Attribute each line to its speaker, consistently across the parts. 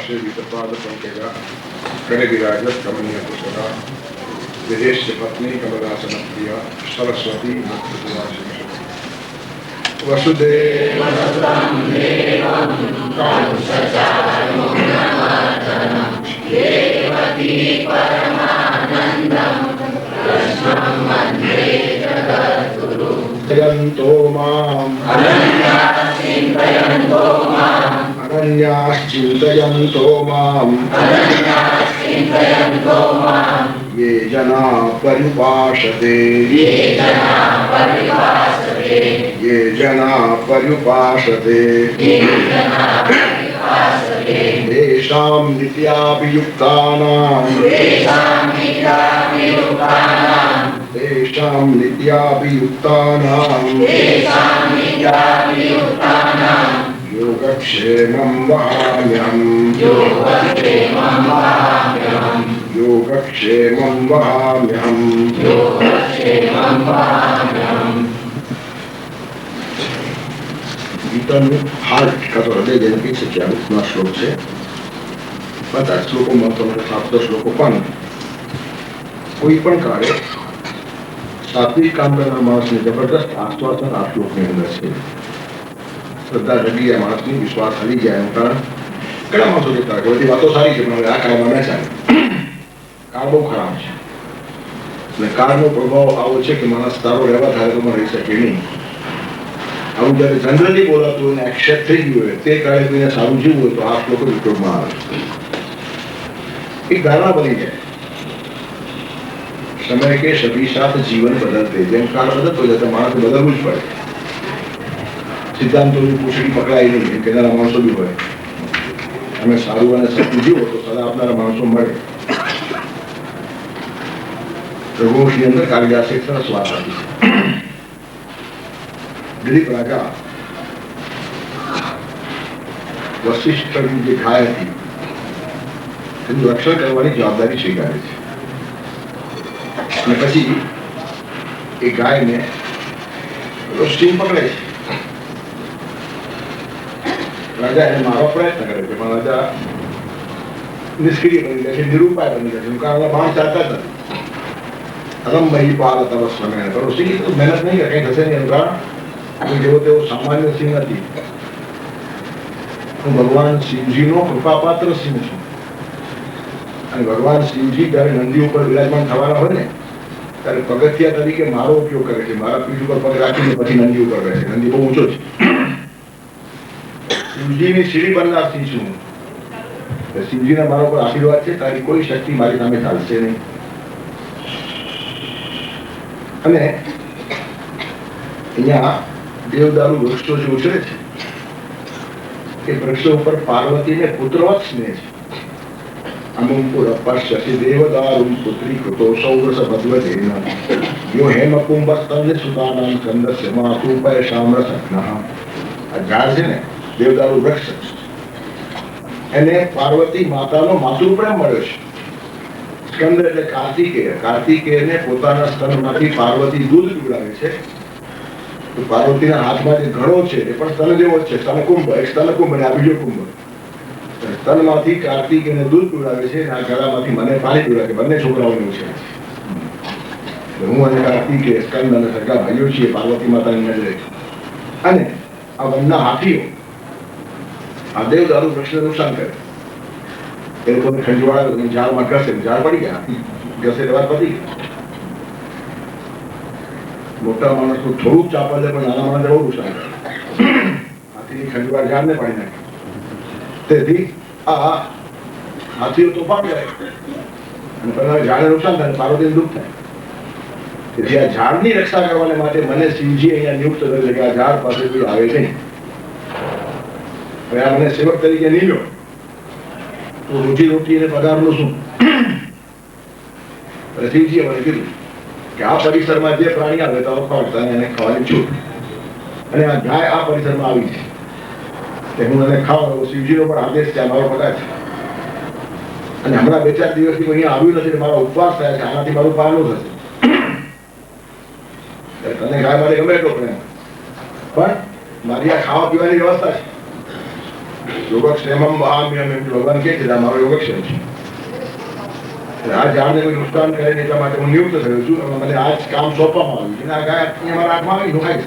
Speaker 1: वितपादपंकजा गणविराजत कमनीय कुशला विदेश पत्नी कमलासन प्रिया सरस्वती वसुदेव चिंतयन्तो माम् अनन्याश्चिन्तयन्तो माम् ये जना पर्युपासते ये जना पर्युपासते तेषां नित्याभियुक्तानां योगक्षेमं वहाम्यहम् योगक्षेमं वहाम्यहम्। गीताનું હાર્ટ કાં તો હૃદય જેને કહી શકીએ આ શ્લોક છે. બધા શ્લોકોમાં તમને 7 શ્લોકો પણ કોઈ પણ કાળે સાત્વિક કામ કરનાર માણસને જબરદસ્ત આશ્વાસન આ શ્લોકની અંદર છે. શ્રદ્ધા જગી જાય માણસની, વિશ્વાસ હલી જાય એનું કારણ ઘણા માણસો જતા કે બધી વાતો સારી છે પણ આ કાળમાં ન ચાલે, કાળ બહુ ખરાબ છે અને કાળનો પ્રભાવ આવો છે કે માણસ સારો રહેવા ધારે તો રહી શકે નહીં. આવું જયારે જનરલી બોલાતું અને એક્સેપ્ટ થઈ ગયું હોય તે કાળે કોઈને સારું જીવવું હોય તો આ શ્લોક ઉપયોગમાં આવે. એક ધારણા બની જાય समय के सभी साथ जीवन बदलते, જેમ કાળ બદલતો જાય તો માણસ બદલવું જ પડે. સિદ્ધાંતોની પૂછડી પકડાય નહીં એમ કહેનારા માણસો બી હોય. અમે સારું અને સત્ય જીવો તો સલાહ આપનારા માણસો મળે. રઘુવંશની અંદર કાલિદાસે એક સરસ વાત આપી છે. દિલીપ રાજા વશિષ્ઠની જે ગાય હતી તેનું રક્ષણ કરવાની જવાબદારી સ્વીકારે છે અને પછી એ ગાયને સિંહ પકડે છે. રાજા એને મારવા પ્રયત્ન કરે છે પણ રાજા નિષ્ક્રિય બની જાય છે, નિરૂપાય બની જાય છે કારણ બાણ ચાલતા જ નથી. અલંબહી પાલ તરસ સમય કરો સિંહ તો મહેનત નહીં કરે, કંઈ થશે નહીં એનું કારણ જેવો તેવો સામાન્ય સિંહ નથી. હું ભગવાન શિવજીનો કૃપાપાત્ર સિંહ છું અને ભગવાન શિવજી જયારે નંદી ઉપર વિરાજમાન થવાના હોય ને ત્યારે પગથિયા તરીકે મારો ઉપયોગ કરે છે. મારા પીઠ ઉપર પગ રાખીને પછી નંદી ઉપર રહે છે. નંદી બહુ ઊંચો છે. શિવજીની સીડી બનનાર સિંહ છું. શિવજીના મારા ઉપર આશીર્વાદ છે, તારી કોઈ શક્તિ મારી સામે ચાલશે નહીં. અને અહીંયા દેવદારુ વૃક્ષો જે ઉછરે છે એ વૃક્ષો ઉપર પાર્વતીને પુત્રવત સ્નેહ છે. અમુંપુર પશ્યતિ દેવદારુમ પુત્રી કૃતો સૌરસ ભદ્વદેન યો હેમ કુંભસ્તન્ય સુતાનામ સ્કંદસ્ય માતુપય શામ્રસગ્નઃ. આ ઝાડ છે ને દેવદારુ વૃક્ષ, એને પાર્વતી માતાનો માતૃપ્રેમ મળ્યો છે. સ્કંદ એટલે કાર્તિકેય. કાર્તિકેયને પોતાના સ્તનમાંથી પાર્વતી દૂધ પીવડાવે છે. તો પાર્વતીના હાથમાં જે ઘડો છે એ પણ સ્તન જેવો જ છે. સ્તનકુંભ, એક સ્તનકુંભ અને આ બીજો કુંભ. સ્તનમાંથી કાર્તિક એને દૂધ પીવડાવે છે, આ ગળામાંથી મને પાણી પીવડાવે. બંને છોકરાઓનું છે. હું અને કાર્તિકે સ્કંદ અને સગા ભાઈઓ છીએ પાર્વતી માતાની નજરે. અને આ વનના હાથીઓ આ દેવદારુ વૃક્ષને નુકસાન કરે. એ લોકોને ખંજવાળા ઝાડમાં ઘસે, ઝાડ પડી ગયા, ઘસે વાત પતી ગઈ. મોટા માણસ તો થોડુંક ચાપા લે પણ નાના માણસ બહુ નુકસાન કરે. હાથીની ખંજવાળ ઝાડને પાડી નાખે. તેથી આ હાથીઓ તોફાન કરે અને પહેલા ઝાડને નુકસાન થાય, પાર્વતીને દુઃખ થાય. તેથી આ ઝાડની રક્ષા કરવાને માટે મને શિવજી અહીંયા નિયુક્ત કરે છે કે આ ઝાડ પાસે કોઈ આવે નહીં. હવે આ મને સેવક તરીકે નહીં લો તો રોટી અને પગારનું શું? એટલે શિવજીએ મને કીધું કે આ પરિસરમાં જે પ્રાણી આવે તો ખવાડતા એને ખાવાની છૂટ. અને આ ગાય આ પરિસરમાં આવી છે હું એને ખાવાનો શિવજીનો પણ આદેશ છે, મારો પગાર છે. અને હમણાં 2-4 દિવસથી અહીંયા આવ્યું નથી, મારો ઉપવાસ થયા છે, આનાથી મારું પારનું થશે. તને ગાય મારે ગમે એટલો પ્રેમ, પણ મારી આ ખાવા પીવાની વ્યવસ્થા છે. યોગક્ષેમમ વહામ્યહમ એમ ભગવાન કહે છે, આ મારો યોગક્ષેમ છે. આ ઝાડને કોઈ નુકસાન કરે નહીં એટલા માટે હું નિયુક્ત થયો છું. મને આ જ કામ સોંપવામાં આવ્યું છે. આ ગાય મારા હાથમાં આવી દુખાય છે.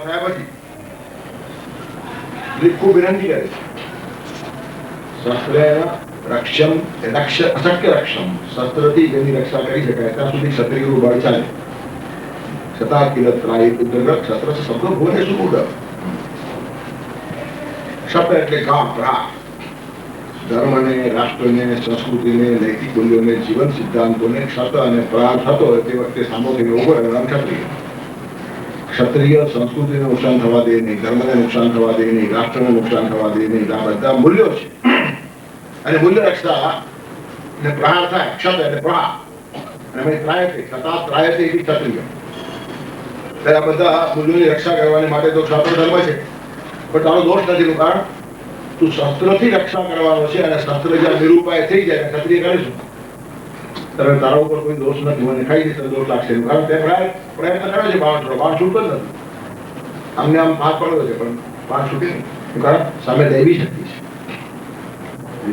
Speaker 1: થયા પછી ખૂબ વિનંતી કરે છે. શસ્ત્રેણ રક્ષમ અશક્ય રક્ષમ, શસ્ત્રથી જેની રક્ષા કરી શકાય ત્યાં સુધી ક્ષત્રિયનું બળ ચાલે. છતાં કિલત્રાય ઉદ્રક શસ્ત્ર શબ્દ ભુવને સુકુડ. શબ્દ એટલે કામ પ્રાણ. ધર્મને, રાષ્ટ્રને, સંસ્કૃતિને, નૈતિક મૂલ્યોને, જીવન સિદ્ધાંતોને ક્ષત અને પ્રાણ થતો હોય તે વખતે સામો થઈને ઉભો રહેવાનું ક્ષત્રિય. ક્ષત્રિય સંસ્કૃતિને નુકસાન થવા દે નહીં, ધર્મને નુકસાન થવા દે નહીં, રાષ્ટ્રને નુકસાન થવા દે નહીં. આ બધા મૂલ્યો છે અને મૂલ્ય રક્ષા ને પ્રહાર થાય. ક્ષત એટલે પ્રહાર અને ત્રાયતે, છતાં ત્રાયતે એવી ક્ષત્રિય. આ બધા મૂલ્યોની રક્ષા કરવાની માટે તો ક્ષત્ર ધર્મ છે, પણ તારો દોષ નથી. કારણ તું શસ્ત્રથી રક્ષા કરવાનો છે અને શસ્ત્ર જ્યાં નિરૂપાય થઈ જાય ક્ષત્રિય કરીશું ત્યારે તારા ઉપર કોઈ દોષ નથી. મને ખાઈ જશે દોષ લાગશે, કારણ તે પ્રયત્ન કરે છે. બાણ છૂટતો જ નથી. આમને આમ હાથ પડ્યો છે પણ બાણ છૂટે નહીં, કારણ સામે દૈવી શક્તિ છે.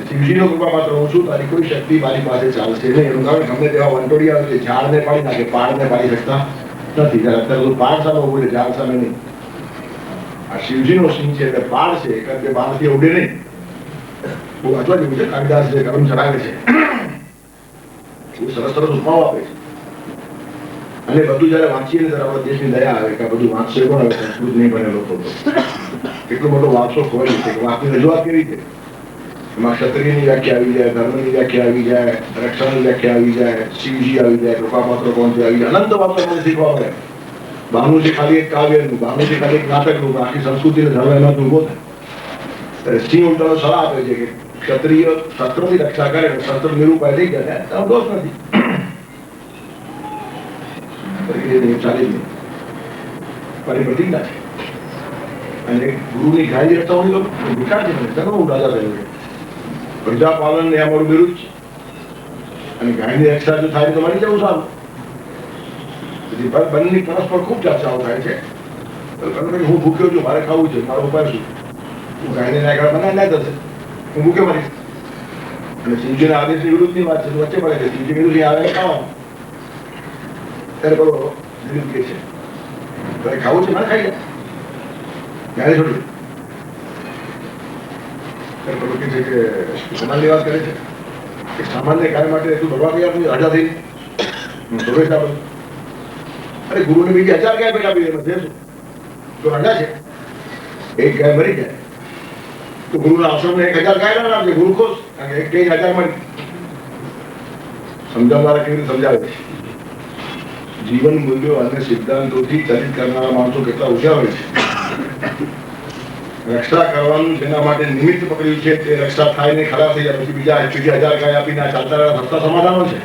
Speaker 1: શિવજીનો કૃપા માત્ર હું છું, તારી કોઈ શક્તિ મારી પાસે ચાલશે નહીં. એનું કારણ ગમે તેવા વંટોડિયા આવે છે, ઝાડને પાડી નાખે, પાડને પાડી શકતા નથી. ત્યારે અત્યારે પાડ સામે ઉભું છે, ઝાડ સામે નહીં. આ શિવજીનો સિંહ છે એટલે પાડ છે, કારણ કે બાણથી ઉડે નહીં. બહુ વાંચવા જેવું છે. કાલિદાસ જે ગરમ ચડાવે છે બહુ સરસ સરસ ઉપમાઓ આપે છે. અને બધું જયારે વાંચીએ ને ત્યારે આપણા દેશની દયા આવે કે આ બધું વાંચશે પણ હવે સંસ્કૃત નહીં બનેલો હતો. એટલો મોટો વારસો ખોવાય છે કે વાંચની રજૂઆત કેવી છે. એમાં ક્ષત્રિયની વ્યાખ્યા આવી જાય, ધર્મની વ્યાખ્યા આવી જાય, રક્ષણની વ્યાખ્યા આવી જાય, શિવજી આવી જાય, કૃપાપાત્ર કોણ આવી જાય, અનંત વાતો મને શીખવા મળે. બહારનું છે ખાલી એક કાવ્યનું, બહારનું છે ખાલી એક નાટકનું, આખી સંસ્કૃતિને ધર્મ એમાંથી ઉભો થાય. ત્યારે સિંહ ઉલટાનો સલાહ આપે છે કે ક્ષત્રિય શસ્ત્રોની રક્ષા કરે, શસ્ત્ર નિરૂપાય થઈ જાય તો દોષ નથી. ચાલી નહીં મારી પ્રતિજ્ઞા છે. અને ગુરુની ગાયની રક્ષાઓની તો વિચાર છે મને ધર્મ હું રાજા થયો છે. પ્રજાપાલન એ અમારું બિરુદ છે અને ગાયની રક્ષા જો થાય તો મરી જવું સારું. બંનેની પરસ્પર ખૂબ ચર્ચાઓ થાય છે. હું ભૂખ્યો છું, મારે ખાવું છે, મારો ઉપાય શું? હું ગાયને નાયક બનાવી ના થશે, હું ભૂખ્યો મરીશ. અને શિવજીના આદેશની વિરુદ્ધની વાત છે, વચ્ચે પડે છે. શિવજી વિરુદ્ધ આવે ખાવાનું ત્યારે બોલો વિરુદ્ધ કે છે તારે ખાવું છે, મને ખાઈ જાય, ગાય છોડી. ત્યારે બોલો કે છે કે સમાનની વાત કરે છે કે સામાન્ય ગાય માટે તું ભરવા તૈયાર નથી, રાજા થઈ પ્રવેશ આપે. અરે ગુરુને બીજી 1000 ગાય ભેગા આપી દેશું તો રાજા છે. એક ગાય મરી જાય તો ગુરુના આશ્રમને 1000 ગાય ના આપે, ગુરુ ખુશ, કારણ કે એક કઈ 1000 મળી. સમજાવનારા કેવી રીતે સમજાવે છે. જીવન મૂલ્યો અને સિદ્ધાંતોથી ચલિત કરનારા માણસો કેટલા હોશિયાર હોય છે. રક્ષા કરવાનું જેના માટે નિમિત્ત પકડ્યું છે તે રક્ષા થાય ને ખરાબ થઈ જાય પછી બીજી 1000 ગાય આપીને ચાલતા રહ્યા સસ્તા સમાધાનો છે.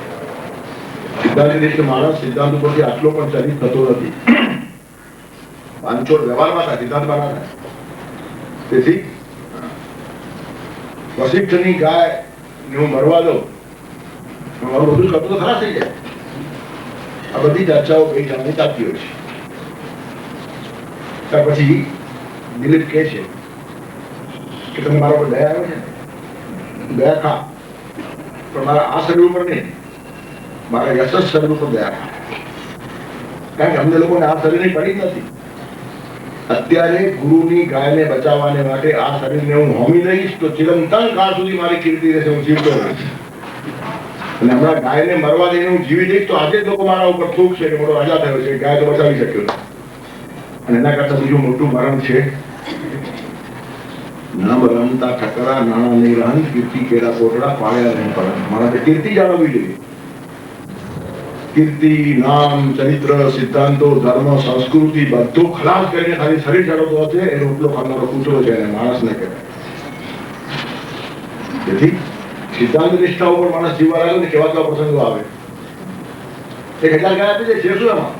Speaker 1: સિદ્ધાંત માણસ સિદ્ધાંત ઉપરથી આટલો પણ ચલિત થતો નથી. વાંચોડ વ્યવહારમાં થાય, સિદ્ધાંતમાં ના થાય. તેથી વશિષ્ઠની ગાય હું મરવા દઉં, મારું બધું કરતું તો ખરાબ થઈ જાય. આ બધી ચર્ચાઓ કઈ જાણની ચાલતી હોય છે. ત્યાર પછી દિલીપ કહે છે કે તમે મારા પર દયા આવે છે ને, દયા ખા, પણ મારા આ શરીર ઉપર નહીં, મારા યશસ શરીર ઉપર દયા ખા. કારણ કે અમને લોકોને આ શરીરની પડી જ નથી. અત્યારે ગુરુની ગાયને બચાવવાને માટે આ શરીરને હું હોમી લઈશ તો ચિરંતન કાળ સુધી મારી કીર્તિ રહેશે, હું જીવતો રહીશ. અને હમણાં ગાયને મરવા દઈને હું જીવી જઈશ તો આજે જ લોકો મારા ઉપર થૂક છે કે મોટો રાજા થયો છે, ગાય તો બચાવી શક્યો નથી. અને એના કરતા બીજું મોટું મરણ છે નામ રમતા ઠકરા નાણા નહીં રહન કીર્તિ કેરા કોટડા પાડ્યા નહીં પડે. મારા કીર્તિ જાળવવી જોઈએ. કીર્તિ, નામ, ચરિત્ર, સિદ્ધાંતો, ધર્મ, સંસ્કૃતિ બધું ખલાસ કરીને ખાલી શરીર જાળવતો હશે એ રોટલો ખાનારો કૂતરો છે અને માણસ ને કહેવાય. તેથી સિદ્ધાંત નિષ્ઠા ઉપર માણસ જીવવા લાગે ને કેવા કેવા પ્રસંગો આવે. 1000 ગાય આપી દે છે શું એમાં?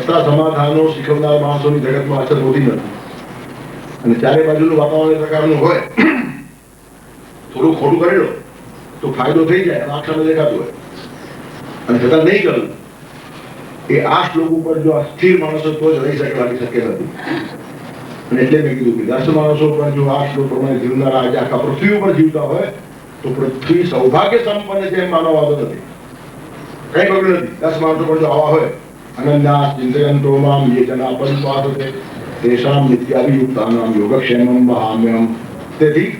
Speaker 1: સસ્તા સમાધાનો શીખવનાર માણસોની જગતમાં અસર હોતી નથી. અને ચારે બાજુનું વાતાવરણ એ પ્રકારનું હોય, થોડું ખોટું કરેલો તો ફાયદો થઈ જાય, આંખ સામે દેખાતું હોય અને છતાં નહીં કરવું. એ આ શ્લોક ઉપર જો અસ્થિર માણસો તો જ રહી શકે, લાગી શકે નથી. અને એટલે મેં કીધું કે 10 માણસો પણ જો આ શ્લોક પ્રમાણે જીવનારા આજે આખા પૃથ્વી ઉપર જીવતા હોય તો પૃથ્વી સૌભાગ્ય સંપન્ન છે એમ માનવાનો નથી. કઈ બગડ્યું નથી. 10 માણસો પણ જો આવા હોય અનન્યા ચિંતયંતો મામ યે જના પરિપાસતે તેષામ નિત્યાભિયુક્તાનામ યોગક્ષેમમ વહામ્યહમ. તેથી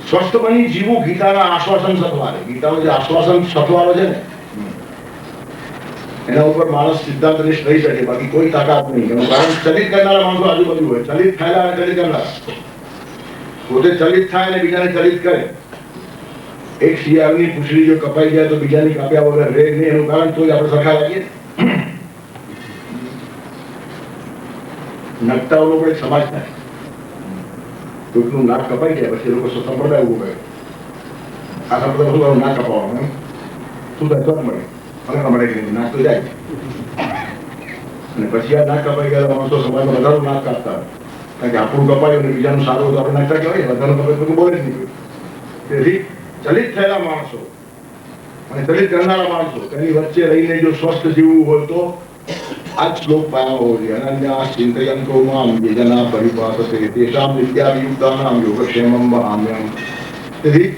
Speaker 1: સ્વસ્થ બની જીવું ગીતાના આશ્વાસન સથવારે. ગીતાનો જે આશ્વાસન સથવારો છે ને એના ઉપર માણસ સિદ્ધાંતનિષ્ઠ રહી શકે, બાકી કોઈ તાકાત નહીં. એનું કારણ ચલિત કરનારા માણસો આજુબાજુ હોય, ચલિત થયેલા અને ચલિત કરનારા. પોતે ચલિત થાય અને બીજાને ચલિત કરે. એક શિયાળની પૂંછડી જો કપાઈ જાય તો બીજાની કાપ્યા વગર રહે નહીં. એનું કારણ તો આપણે સરખા લાગીએ. નકટાઓ લોકો એક સમાજ થાય, કોઈકનું નાક કપાઈ જાય પછી એ લોકો સંપ્રદાય ઉભો કરે. આ સંપ્રદાય શું નાક કપાવવાનું એમ શું થાય તો મળે મળે કે નાક તો જાય. અને પછી આ નાક કપાઈ ગયા માણસો સમાજમાં વધારું નાક કાપતા હોય, કારણ કે આપણું કપાયું અને બીજાનું સારું હોય તો આપણે નાકતા કહેવાય. વધારું કપાય તો બોલે જ નહીં. તેથી ચલિત થયેલા માણસો અને ચલિત કરનારા માણસો તેની વચ્ચે રહીને જો સ્વસ્થ જીવવું હોય તો આ શ્લોક પાયા હોવો જોઈએ. અનન્યા ચિંતયંતો મામ યે જના પરિપાસતે તેષામ નિત્યાભિયુક્તાનામ યોગક્ષેમમ વહામ્યહમ. તેથી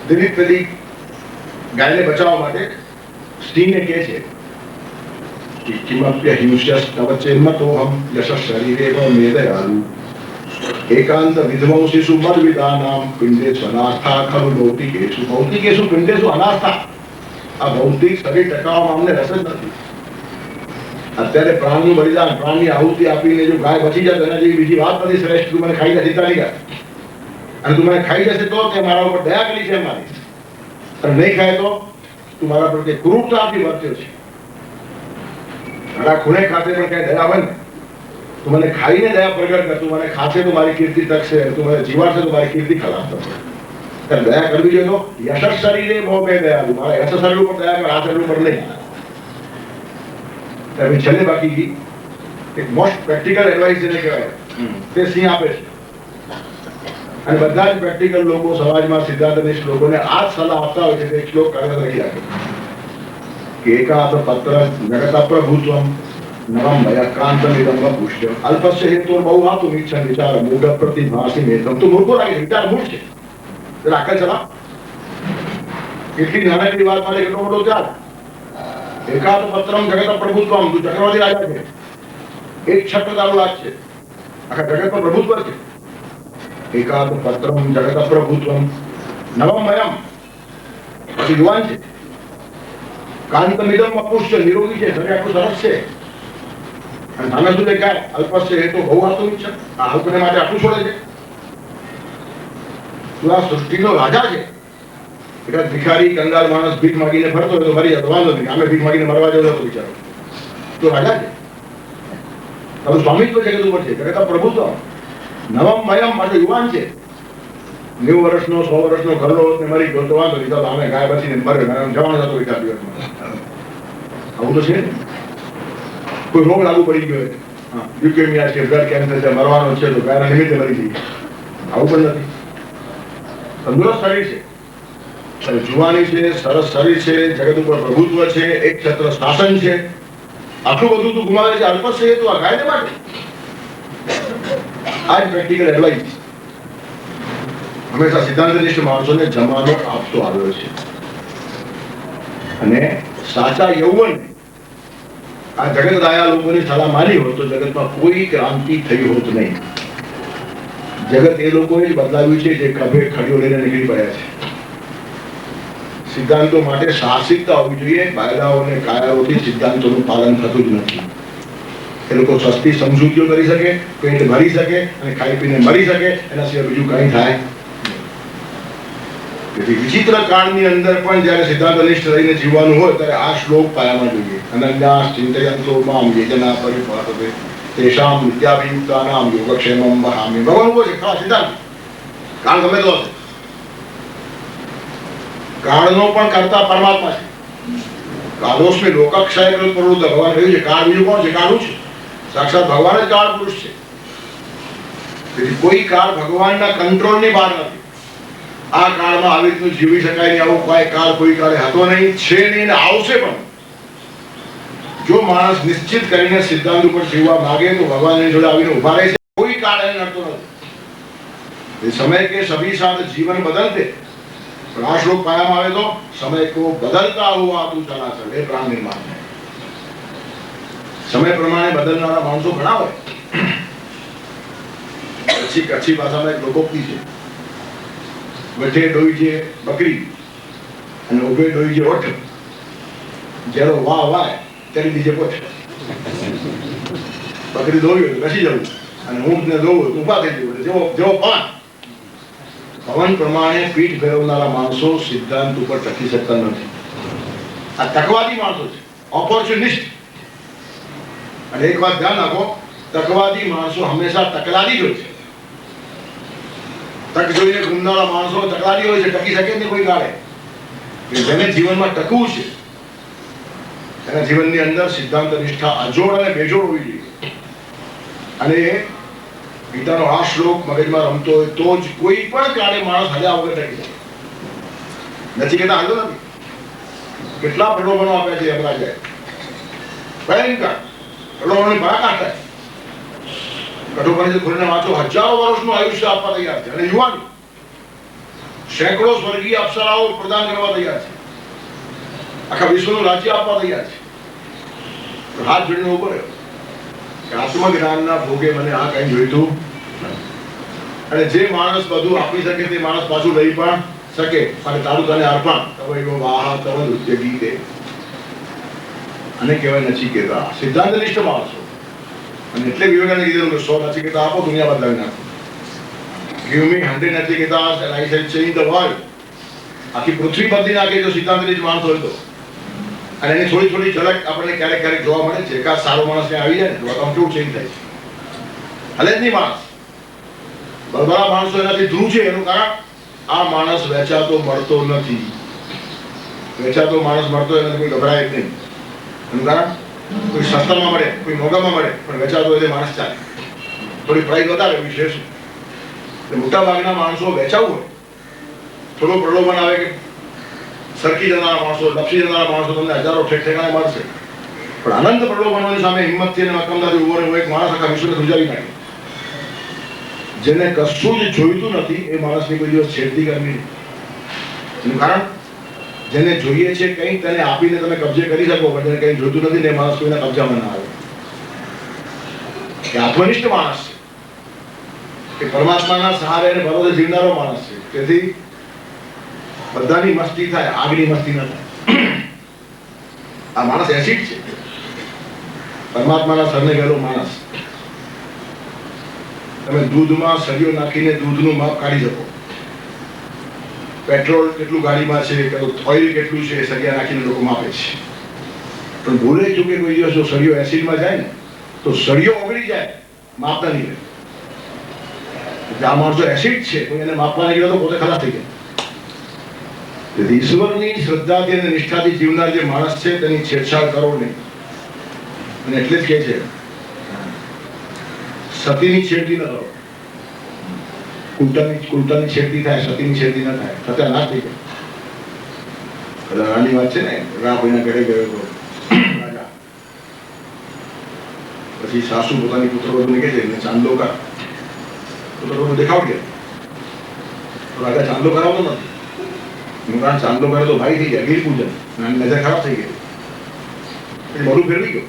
Speaker 1: દિલીપ પેલી ગાયને બચાવવા માટે સ્ત્રીને કહે છે કે કિમપ્યહિંસ્યસ્તવ ચેન્મતોહમ યશ શરીરેવ મેદયાલુ એકાંત વિધ્વંસીષુ મદ્વિદાનામ પિંડેષુ અનાસ્થા ખલુ ભૌતિકેષુ. ભૌતિકેષુ પિંડેષુ અનાસ્થા. આ ભૌતિક શરીર ટકાવવામાં અમને રસ જ નથી. અત્યારે પ્રાણનું બલિદાન, પ્રાણની આહુતિ આપીને જો ગાય બચી જાય એના જેવી બીજી વાત નથી શ્રેષ્ઠ. તું મને ખાઈ જશે ચાલી ગયા અને તું મને ખાઈ જશે તો તે મારા ઉપર દયા કરી છે મારી, અને નહીં ખાય તો તું મારા પ્રત્યે ક્રૂરતાથી વર્ત્યો છે. મારા ખૂણે ખાતે પણ કઈ દયા હોય ને, તું મને ખાઈને દયા પ્રગટ કર. તું મને ખાશે તો મારી કીર્તિ ટકશે, તું મને જીવાડશે તો મારી કીર્તિ ખરાબ થશે. ત્યારે દયા કરવી જોઈએ તો યશ શરીરે બહુ બે દયાલુ. મારા યશ શરીર ઉપર દયા કર, આ શરીર ઉપર નહીં. છેલ્લે બાકી એક મોસ્ટ પ્રેક્ટિકલ એડવાઇસ જેને કહેવાય તે સિંહ આપે છે. અને બધા જ પ્રેક્ટિકલ લોકો સમાજમાં સિદ્ધાંતનિષ્ઠ લોકોને આ જ સલાહ આપતા હોય છે કે એક શ્લોક કાર્યરત રહી રાખે કે એકાદ પત્ર જગત પ્રભુત્વમ નવમ ભયક્રાંતમિદમ પુષ્યમ અલ્પસ્ય હેતુ બહુ હાતું ઈચ્છા વિચાર મૂઢ પ્રતિભાસી મેતમ. તો મૂર્ખો લાગે છે, વિચાર મૂળ છે. રાખે ચલા એટલી નાનકડી વાત માટે કેટલો મોટો ત્યાગ. એકાદ પત્રમ જગત પ્રભુત્વમ. તું ચક્રવર્તી રાજા છે, એક છત્ર તારું રાજ છે, આખા જગત પર પ્રભુત્વ છે. એકાદ પત્રમ જગત પ્રભુત્વમ નવમ મયમ. પછી યુવાન છે, કાંતમિદમ અપુષ્ય, નિરોગી છે, શરીર આટલું સરસ છે. અને સામે શું દેખાય? અલ્પસ્ય હેતુ બહુ હાતું છે. આ અલ્પને માટે આટલું છોડે છે. તું આ સૃષ્ટિનો રાજા છે. એકાદ ભિખારી કંગાલ માણસ ભીખ માગીને ફરતો હોય તો મરી જતો, વાંધો નહીં. અમે ભીખ માગીને મરવા જતો હતો બિચારો. તો રાજા છે, તારું સ્વામિત્વ જગત ઉપર છે, જગત પ્રભુત્વ. નવમ મયમ માટે યુવાન છે. 90 વર્ષનો 100 વર્ષનો ઘરનો મરી ગયો તો વાંધો નહીં, તો અમે ગાય બચીને મરે જવાનો હતો એકાદ દિવસમાં. આવું તો છે ને. કોઈ રોગ લાગુ પડી ગયો, લ્યુકેમિયા છે, બ્લડ કેન્સર છે, મરવાનો છે તો ગાયના નિમિત્તે મરી જઈએ. આવું પણ નથી. તંદુરસ્ત શરીર છે, જુવાની છે, સરસ શરીર છે, જગત ઉપર પ્રભુત્વ છે, એક છત્ર શાસન છે. આટલું બધું તું ગુમાવે છે અલ્પસ્ય હેતુ આ ગાયને માટે. આ જ પ્રેક્ટિકલ એડવાઇસ હંમેશા સિદ્ધાંતનિષ્ઠ માણસોને જમાનો આપતો આવ્યો છે. અને સાચા યૌવન આ જગત રાયા લોકોની સલાહ માની હોત તો જગતમાં કોઈ ક્રાંતિ થઈ હોત નહીં. જગત એ લોકોએ જ બદલાવ્યું છે જે ખભે ખડીઓ લઈને નીકળી પડ્યા છે. સિદ્ધાંતો માટે સાહસિકતા હોવી જોઈએ. કાયદાઓ અને કાયદાઓથી સિદ્ધાંતોનું પાલન થતું જ નથી. એ લોકો સસ્તી સમજૂતીઓ કરી શકે, પેટ ભરી શકે અને ખાઈ પીને મરી શકે, એના સિવાય બીજું કંઈ થાય. તેથી વિચિત્ર કાળની અંદર પણ જ્યારે સિદ્ધાંતનિષ્ઠ રહીને જીવવાનું હોય ત્યારે આ શ્લોક પાયામાં જોઈએ. અનન્યા ચિંતયંતો મામ યે જના પરિપાસતે તેષામ નિત્યાભિયુક્તાનામ યોગક્ષેમમ વહામ્યહમ. ભગવાન કહે છે ખાસ સિદ્ધાંત. કાળ ગમે તો હશે, કાળનો પણ કરતા પરમાત્મા છે. કાળોસ્મી લોકક્ષય પ્રવૃત્ત. ભગવાન કહ્યું છે કાળ બીજું કોણ છે? કાળું છે. સાક્ષાત ભગવાન જ કાળ પુરુષ છે. તેથી કોઈ કાળ ભગવાનના કંટ્રોલની બહાર નથી. આ કાળમાં આવી રીતનું જીવી શકાય નહીં, આવો કોઈ કાળ કોઈ કાળે હતો નહીં, છે નહીં ને આવશે પણ. જો માણસ નિશ્ચિત કરીને સિદ્ધાંત ઉપર જીવવા માંગે તો ભગવાનની જોડે આવીને ઉભા રહે છે, કોઈ કાળ એને નડતો નથી। समय के सभी साथ जीवन बदलते, पर आ श्लोक पाया આવે તો समय को बदलता हुआ तू चला चल, એ પ્રાણ નિર્માણ है। समय प्रमाणे बदलनारा माणसो घણા હોય। अच्छी अच्छी भाषाમાં એક લોકોક્તિ છે, વઢે ડોઈ છે બકરી અને ઉભે ડોઈ છે ઓઠ, જેનો વાહ વાય તેની નીચે પોછ। બકરી દોવી હોય તો બેસી જવું અને ઊંટને દોવું હોય તો ઊભા થઈ જવું, જેવો જેવો પવન। પવન પ્રમાણે પીઠ ફેરવનારા માણસો સિદ્ધાંત ઉપર ટકી શકતા નથી। આ તકવાદી માણસો છે, ઓપોર્ચ્યુનિસ્ટ। અને એક વાત ધ્યાન રાખો, તકવાદી માણસો હંમેશા તકલાદી જ હોય છે। તક જોઈને ઘૂમનારા માણસો તકલાદી હોય છે, ટકી શકે નહીં કોઈ કાળે। જેને જીવનમાં ટકવું છે એના જીવનની અંદર સિદ્ધાંત નિષ્ઠા અજોડ અને બેજોડ હોવી જોઈએ। અને ગીતાનો આ શ્લોક મગજમાં રમતો હોય તો જ કોઈ પણ કાળે માણસ હજા વગર ટકી જાય। નથી કહેતા હાલતો નથી, કેટલા પ્રલોભનો આપ્યા છે યમરાજાએ, ભયંકર પ્રલોભનોની પરાકાષ્ઠા છે। કઠોપનિષદ ખોલીને વાંચો, હજારો વર્ષનું આયુષ્ય આપવા તૈયાર છે, અને યુવાન સેંકડો સ્વર્ગીય અપ્સરાઓ પ્રદાન કરવા તૈયાર છે, આખા વિશ્વનું રાજ્ય આપવા તૈયાર છે। હાથ જોડીને ઉભો રહ્યો કે આત્મજ્ઞાનના ભોગે મને આ કઈ જોઈતું નથી। અને જે માણસ બધું આપી શકે તે માણસ પાછું લઈ પણ શકે, અને તારું તને અર્પણ તવૈવો વાહ તવ નૃત્ય ગીતે, અને કહેવાય નચિકેતા સિદ્ધાંતનિષ્ઠ માણસો। અને એટલે વિવેકાનંદે કીધેલું કે 100 નચિકેતા આપો, દુનિયા બદલાવી નાખો। Give me 100 નચિકેતાસ and I shall change the world। આખી પૃથ્વી બદલી નાખે જો સિદ્ધાંતનિષ્ઠ માણસ હોય તો। અને એની થોડી થોડી ઝલક આપણને ક્યારેક ક્યારેક જોવા મળે છે। એકાદ સારો માણસ ત્યાં આવી જાય ને તો આમ કેવું ચેન્જ થાય છે, હલે જ નહીં માણસ। બળબળા માણસો એનાથી ધ્રુવ છે, એનું કારણ આ માણસ વેચાતો મળતો નથી। વેચાતો માણસ મળતો એનાથી કોઈ ગભરાય જ નહીં, એનું કારણ કોઈ સસ્તામાં મળે, કોઈ મોંઘામાં મળે, પણ વેચાતો એટલે માણસ ચાલે। થોડી પ્રાઇસ વધારે વિશેષ। મોટા ભાગના માણસો વેચાવું હોય, થોડો પ્રલોભન આવે કે સરકી જનારા માણસો, લપસી જનારા માણસો તમને હજારો ઠેકાણે મળશે, પણ અનંત પ્રલોભનોની સામે હિંમતથી અને મક્કમતાથી ઉભો રહેવો એક માણસ આખા વિશ્વને ધ્રુજાવી નાખે। જેને કશું જ જોઈતું નથી એ માણસની કોઈ દિવસ છેડતી કરવી નહીં। એનું કારણ જેને જોઈએ છે કંઈક તેને આપીને તમે કબજે કરી શકો, પણ જેને કંઈ જોઈતું નથી ને એ માણસ કોઈના કબજામાં ના આવે। એ આત્મનિષ્ઠ માણસ છે, એ પરમાત્માના સહારે અને ભરોસે જીવનારો માણસ છે। તેથી બધાની મસ્તી થાય, આગની મસ્તી ન થાય। આ માણસ એસિડ છે, પરમાત્માના સરને ગયેલો માણસ। તમે દૂધમાં સળિયો નાખીને દૂધનું માપ કાઢી શકો, પેટ્રોલ કેટલું ગાડીમાં છે, ઓઇલ કેટલું છે, સળિયા નાખીને લોકો માપે છે। પણ ભૂલે ચૂકે કોઈ દિવસ જો સળિયો એસિડમાં જાય ને તો સળિયો ઓગળી જાય, માપતા નહીં રહે। આ માણસો એસિડ છે, કોઈ એને માપવા ગયો તો પોતે ખલાસ થઈ જાય। તેથી ઈશ્વરની શ્રદ્ધાથી અને નિષ્ઠાથી જીવનાર જે માણસ છે તેની છેડછાડ કરો નહીં। અને એટલે જ કહે છે સતીની છેડતી ન કરો। કુંટાની છેડતી થાય, સતીની છેડતી ન થાય, સત્યાનાશ થઈ જાય। રાની વાત છે ને, રાભાઈના ઘરે ગયો હતો રાજા, પછી સાસુ પોતાની પુત્રવધૂને કહે છે ચાંદલો કર, પુત્રવધુ દેખાવડી તો રાજા ચાંદલો કરાવતો નથી। એનું કારણ ચાંદલો કરે તો ભાઈ થઈ જાય, ગીર પૂજન, નજર ખરાબ થઈ ગઈ, મોઢું ફેરવી ગયો।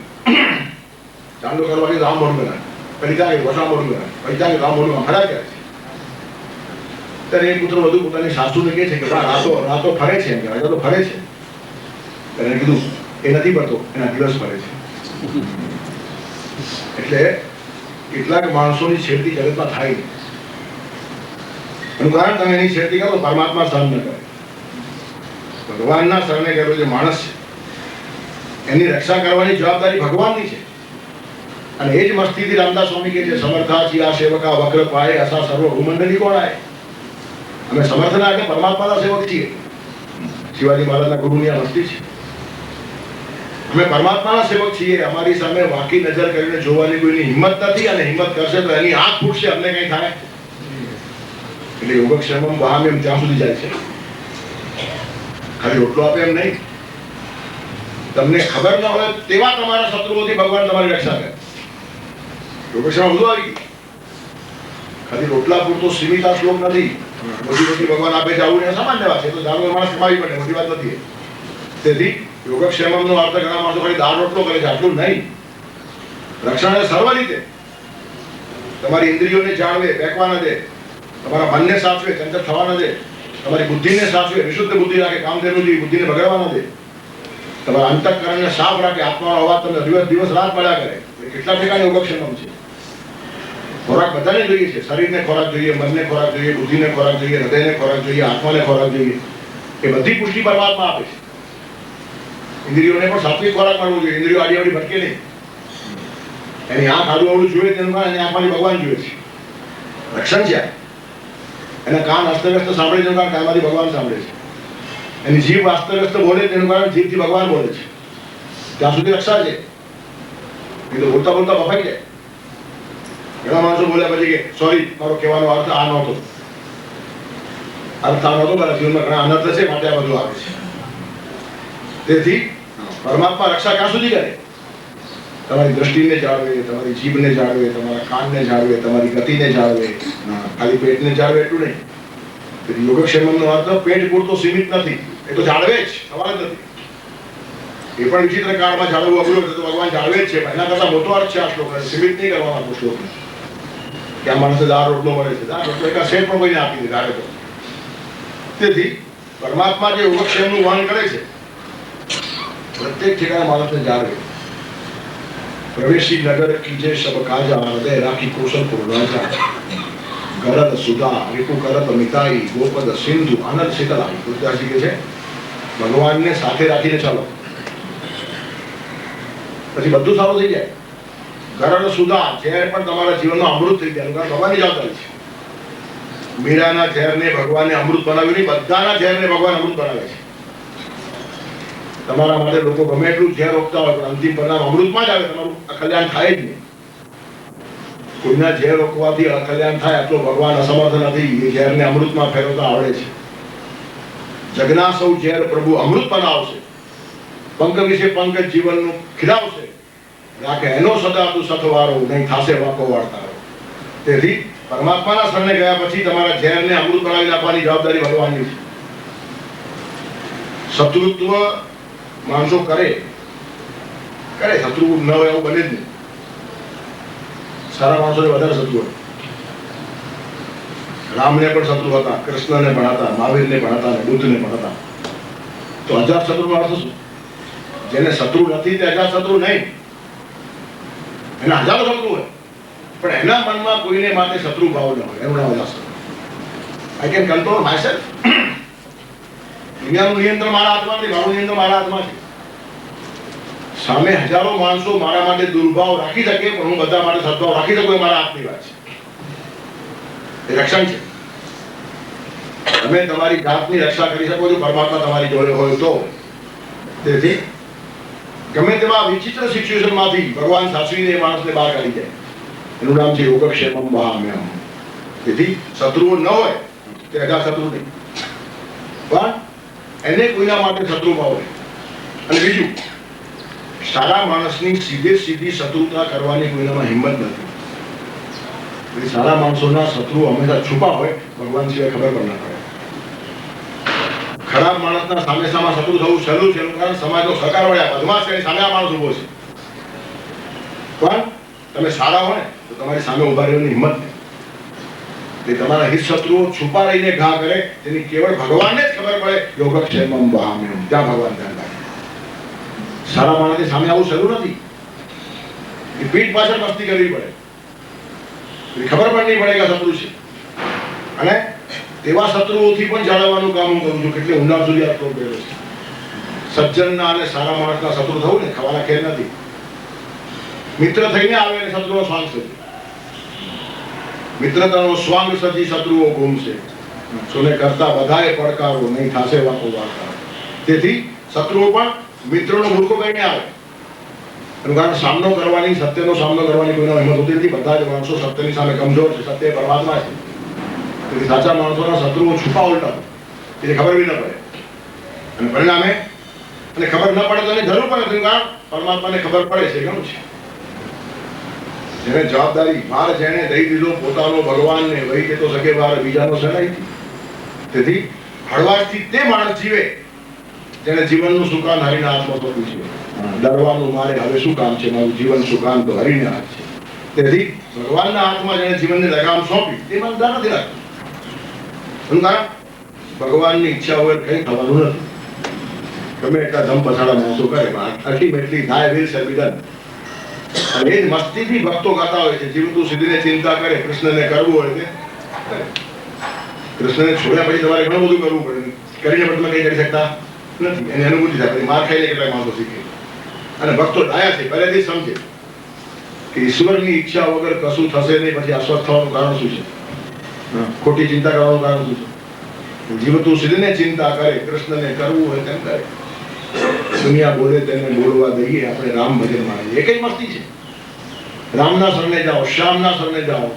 Speaker 1: ચાંદલો કરવાથી રામ મોઢું બનાવે, પછી ત્યાં વસા મોઢું બનાવે, પછી ત્યાં રામ મોઢું ખરાબ કરે છે। ત્યારે એ પુત્ર વધુ પોતાની સાસુને કહે છે કે રાતો ફરે છે, એમ રાજા તો ફરે છે। એને કીધું એ નથી ફરતો, એના દિવસ ફરે છે। એટલે કેટલાક માણસોની છેડતી જગતમાં થાય નહીં, એનું કારણ તમે એની છેડતી કરો પરમાત્મા સહન ન કરે। ભગવાનના શરણે ગયેલો જે માણસ છે એની રક્ષા કરવાની જવાબદારી ભગવાનની છે। અને એ જ મસ્તીથી રામદાસ સ્વામી કહે છે સમર્થા ચિયા સેવકા વક્ર પાએ અસા સર્વ ભૂમંડળી કોણ આય। અમે સમર્થના એટલે પરમાત્માના સેવક છીએ। શિવાજી મહારાજના ગુરુની આ મસ્તી છે, અમે પરમાત્માના સેવક છીએ। અમારી સામે વાંકી નજર કરીને જોવાની કોઈની હિંમત નથી, અને હિંમત કરશે તો એની આંખ ફૂટશે, અમને કઈ થાય। એટલે યોગક્ષેમમ વહામ્યમ ત્યાં સુધી જાય છે। ખાલી રોટલો આપે એમ નહીં, તમને ખબર ન હોય તેવા તમારા શત્રુઓથી ભગવાન તમારી રક્ષા કરે. યોગેશ્વરમાં બધું આવી ગયું. ખાલી રોટલા પૂરતો સીમિત આ શ્લોક નથી. બધી ભગવાન આપે જવું એ સામાન્ય વાત છે. તો દારૂ માણસ કમાવી પડે, મોટી વાત નથી. તેથી યોગક્ષેમનો અર્થ ઘણા માણસો ખાલી દાળ રોટલો કરે છે, આટલું નહીં. રક્ષણ સર્વ રીતે તમારી ઇન્દ્રિયોને જાળવે, બેકવા ન દે, તમારા મનને સાચવે, ચંચળ થવા ન દે, તમારી બુદ્ધિને સાચવે, વિશુદ્ધ બુદ્ધિ રાખે, કામધેનુ જેવી બુદ્ધિને બગડવા ન દે, તમારા અંતઃકરણને સાફ રાખે, આત્માનો અવાજ તમને દિવસ રાત મળ્યા કરે. કેટલા ઠેકાણે યોગક્ષેમ છે. ખોરાક બધાને જોઈએ છે. શરીરને ખોરાક જોઈએ, મનને ખોરાક જોઈએ, બુદ્ધિને ખોરાક જોઈએ, હૃદયને ખોરાક જોઈએ, આત્માને ખોરાક જોઈએ. એ બધી પુષ્ટિ પરમાત્મા આપે છે. ઇન્દ્રિયોને પણ સાત્વિક ખોરાક મળવો જોઈએ. ઇન્દ્રિયો આડી આડી ભટકે નહીં. એની આંખ આડું આવડું જોઈએ તેનું કારણ એની આંખમાંથી ભગવાન જોઈએ છે. રક્ષણ છે. એના કાન અસ્તવ્યસ્ત સાંભળે તેનું કારણ કાનમાંથી ભગવાન સાંભળે છે. એની જીભ અસ્તવ્યસ્ત બોલે તેનું કારણ જીભથી ભગવાન બોલે છે. ત્યાં સુધી રક્ષા છે. એ તો બોલતા બોલતા બફાઈ જાય. ઘણા માણસો બોલ્યા પછી કે સોરી, મારો કહેવાનો અર્થ આ નહોતો. અર્થ આ નહોતો, મારા જીવનમાં ઘણા અનર્થ છે, માટે આ બધું આવે છે. તેથી પરમાત્મા રક્ષા ક્યાં સુધી કરે? તમારી દ્રષ્ટિને જાળવે, તમારી જીભને જાળવે, તમારા કાનને જાળવે, તમારી ગતિને જાળવે, ખાલી પેટને જાળવે એટલું નહીં. તેથી યોગક્ષેમનો અર્થ પેટ પૂરતો સીમિત નથી. એ તો જાળવે જ, સવાલ જ નથી. એ પણ વિચિત્ર કાળમાં જાળવવું અઘરું છે, તો ભગવાન જાળવે જ છે. એના કરતા મોટો અર્થ છે આ શ્લોક. સીમિત નહીં કરવાનો શ્લોક કે આ માણસે દાળ રોટલો મળે છે. દાળ રોટલો એકા સેટ પણ કોઈને આપી દે દાડે તો. તેથી પરમાત્મા જે યોગક્ષેમનું વહન કરે છે, પ્રત્યેક ઠેકાણે માણસને જાળવે. પ્રવેશી નગર કીજે સબ કાજા, હૃદય રાખી કૌશલ પૂર્ણાજા, ગરદ સુધા રિપુ કરત મિતાઈ, ગોપદ સિંધુ આનંદ શીતલાઈ. તુલસીદાસજી કહે છે ભગવાનને સાથે રાખીને ચાલો, પછી બધું સારું થઈ જાય. ગરડ સુધા ઝેર પણ તમારા જીવનમાં અમૃત થઈ જાય. ભગવાનની જવાબદારી છે. મીરાના ઝેરને ભગવાને અમૃત બનાવ્યું નહીં, બધાના ઝેરને ભગવાન અમૃત બનાવે છે. તમારા માટે લોકો ગમે એટલું ઝેર રોકતા હોય, પણ અંતિમ પરિણામ અમૃતમાં જ આવે. તમારું અકલ્યાણ થાય જ નહીં. કોઈના ઝેર રોકવાથી અકલ્યાણ થાય આટલો ભગવાન અસમર્થ નથી. એ ઝેરને અમૃતમાં ફેરવતા આવડે છે. જગના સૌ ઝેર પ્રભુ અમૃત બનાવશે, પંક વિશે પંક જીવનનું ખીલાવશે, રાખે એનો સદા તું સથવારો, નહીં થાશે વાકો વાર્તારો. તેથી પરમાત્માના શરણે ગયા પછી તમારા ઝેરને અમૃત બનાવી નાખવાની જવાબદારી ભગવાનની છે. શત્રુત્વ માણસો કરે, શત્રુ ન હોય એવું બને જ નહીં. સારા માણસોને વધારે શત્રુ હોય. રામને પણ શત્રુ હતા, કૃષ્ણને પણ હતા, મહાવીરને પણ હતા, બુદ્ધને પણ હતા. તો અજાત શત્રુનો અર્થ શું? જેને શત્રુ નથી તે અજાત શત્રુ નહીં. એના હજારો શત્રુ હોય, પણ એના મનમાં કોઈને માટે શત્રુ ભાવ ન હોય, એનું નામ અજાત શત્રુ. I can control myself. દુનિયાનું નિયંત્રણ મારા હાથમાં નથી, મારું નિયંત્રણ મારા હાથમાં છે. સામે હજારો માણસો મારા માટે દુર્ભાવ રાખી શકે, પણ હું બધા માટે સદભાવ રાખી શકું, એ મારા હાથની વાત છે. એ રક્ષણ છે. તમે તમારી જાતની રક્ષા કરી શકો છો, પરમાત્મા તમારી જોડે હોય તો. તેથી ગમે તેવા વિચિત્ર સિચ્યુએશનમાંથી ભગવાન સાચવીને એ માણસને બહાર કાઢી જાય. એનું નામ છે યોગક્ષેમમ વહામ્યહમ. તેથી શત્રુઓ ન હોય તે અજાત શત્રુ નહીં, પણ એને કોઈના માટે શત્રુ ભાવ હોય. અને બીજું, સારા માણસની સીધી શત્રુતા કરવાની કોઈનામાં હિંમત નથી. સારા માણસોના શત્રુ હંમેશા છુપા હોય, ભગવાન સિવાય ખબર પણ ના પડે. ખરાબ માણસના સામે સામા શત્રુ થવું સહેલું છે, એનું કારણ સમાજનો સહકાર મળ્યા, બદમાશ છે, સામે આ માણસ ઉભો છે. પણ તમે સારા હોય તો તમારી સામે ઉભા રહેવાની હિંમત નહીં. તે તમારા હિત શત્રુઓ છુપા રહીને ઘા કરે, તેની કેવળ ભગવાનને જ ખબર પડે. યોગક્ષેમમ વહામ્યહમ. ત્યાં ભગવાન ધ્યાન રાખે. સારા માણસની સામે આવું સહેલું નથી. એ પીઠ પાછળ મસ્તી કરવી પડે, ખબર પણ નહીં પડે કે શત્રુ છે. અને તેવા શત્રુઓથી પણ જાળવવાનું કામ હું કરું છું. કેટલી ઊંડાણ સુધી આ શ્લોક ગયેલો છે. સજ્જનના અને સારા માણસના શત્રુ થવું ને ખાવાના ખેર નથી. મિત્ર થઈને આવે અને શત્રુનો સ્વાંગ સજી. મિત્રતાનો સ્વાંગ સજી શત્રુઓ ગુમશે, સોને કરતા બધાએ પડકારો, નહીં થાશે વાકો વાર્તારો. તેથી શત્રુઓ પણ મિત્રોનો મૂર્ખો કહીને આવે. એનું કારણ સામનો કરવાની, સત્યનો સામનો કરવાની કોઈનો હિંમત હોતી નથી. બધા જ માણસો સત્યની સામે કમજોર છે. સત્ય પરમાત્મા છે. તેથી સાચા માણસોના શત્રુઓ છુપા ઉલટા, એને ખબર બી ન પડે. અને પરિણામે અને ખબર ન પડે તો એની જરૂર પણ નથી, કારણ પરમાત્માને ખબર પડે છે ઘણું છે. જેને જવાબદારી ભાર જેને દઈ દીધો પોતાનો ભગવાનને, વહી કે તો સકે વાર બીજાનો સહેલાઈથી. તેથી હળવાશથી તે માણસ જીવે જેને જીવનનું સુકાન હરીને હાથમાં સોંપ્યું છે. ડરવાનું મારે હવે શું કામ છે, મારું જીવન સુકાન તો હરીને હાથ છે. તેથી ભગવાનના હાથમાં જેને જીવનની લગામ સોંપી તે મને ડર નથી લાગતો. એનું કારણ ભગવાનની ઈચ્છા વગર કંઈ થવાનું નથી. ગમે એટલા ધમ પછાડા માણસો કરે, ultimately thy will shall be done. અને એ જ મસ્તીથી ભક્તો ગાતા હોય છે, જીવતું સિદ્ધિને ચિંતા કરે, કૃષ્ણને કરવું હોય તે કૃષ્ણને છોડ્યા પછી તમારે ઘણું બધું કરવું પડે, કરીને પણ તમે કંઈ કરી શકતા નથી. એની અનુભૂતિ થાય, માર ખાઈને કેટલાક માણસો શીખે. અને ભક્તો ડાયા છે, પહેલેથી સમજે કે ઈશ્વરની ઈચ્છા વગર કશું થશે નહીં. પછી અસ્વસ્થ થવાનું કારણ શું છે, ખોટી ચિંતા કરવાનું કારણ શું છે? જીવતું સિદ્ધને ચિંતા કરે, કૃષ્ણને કરવું હોય તેમ કરે. દુનિયા બોલે તેને બોલવા દઈએ, આપણે રામ ભજન માણીએ. એક જ મસ્તી છે, રામના શરણે જાઓ, શ્યામના શરણે જાઓ.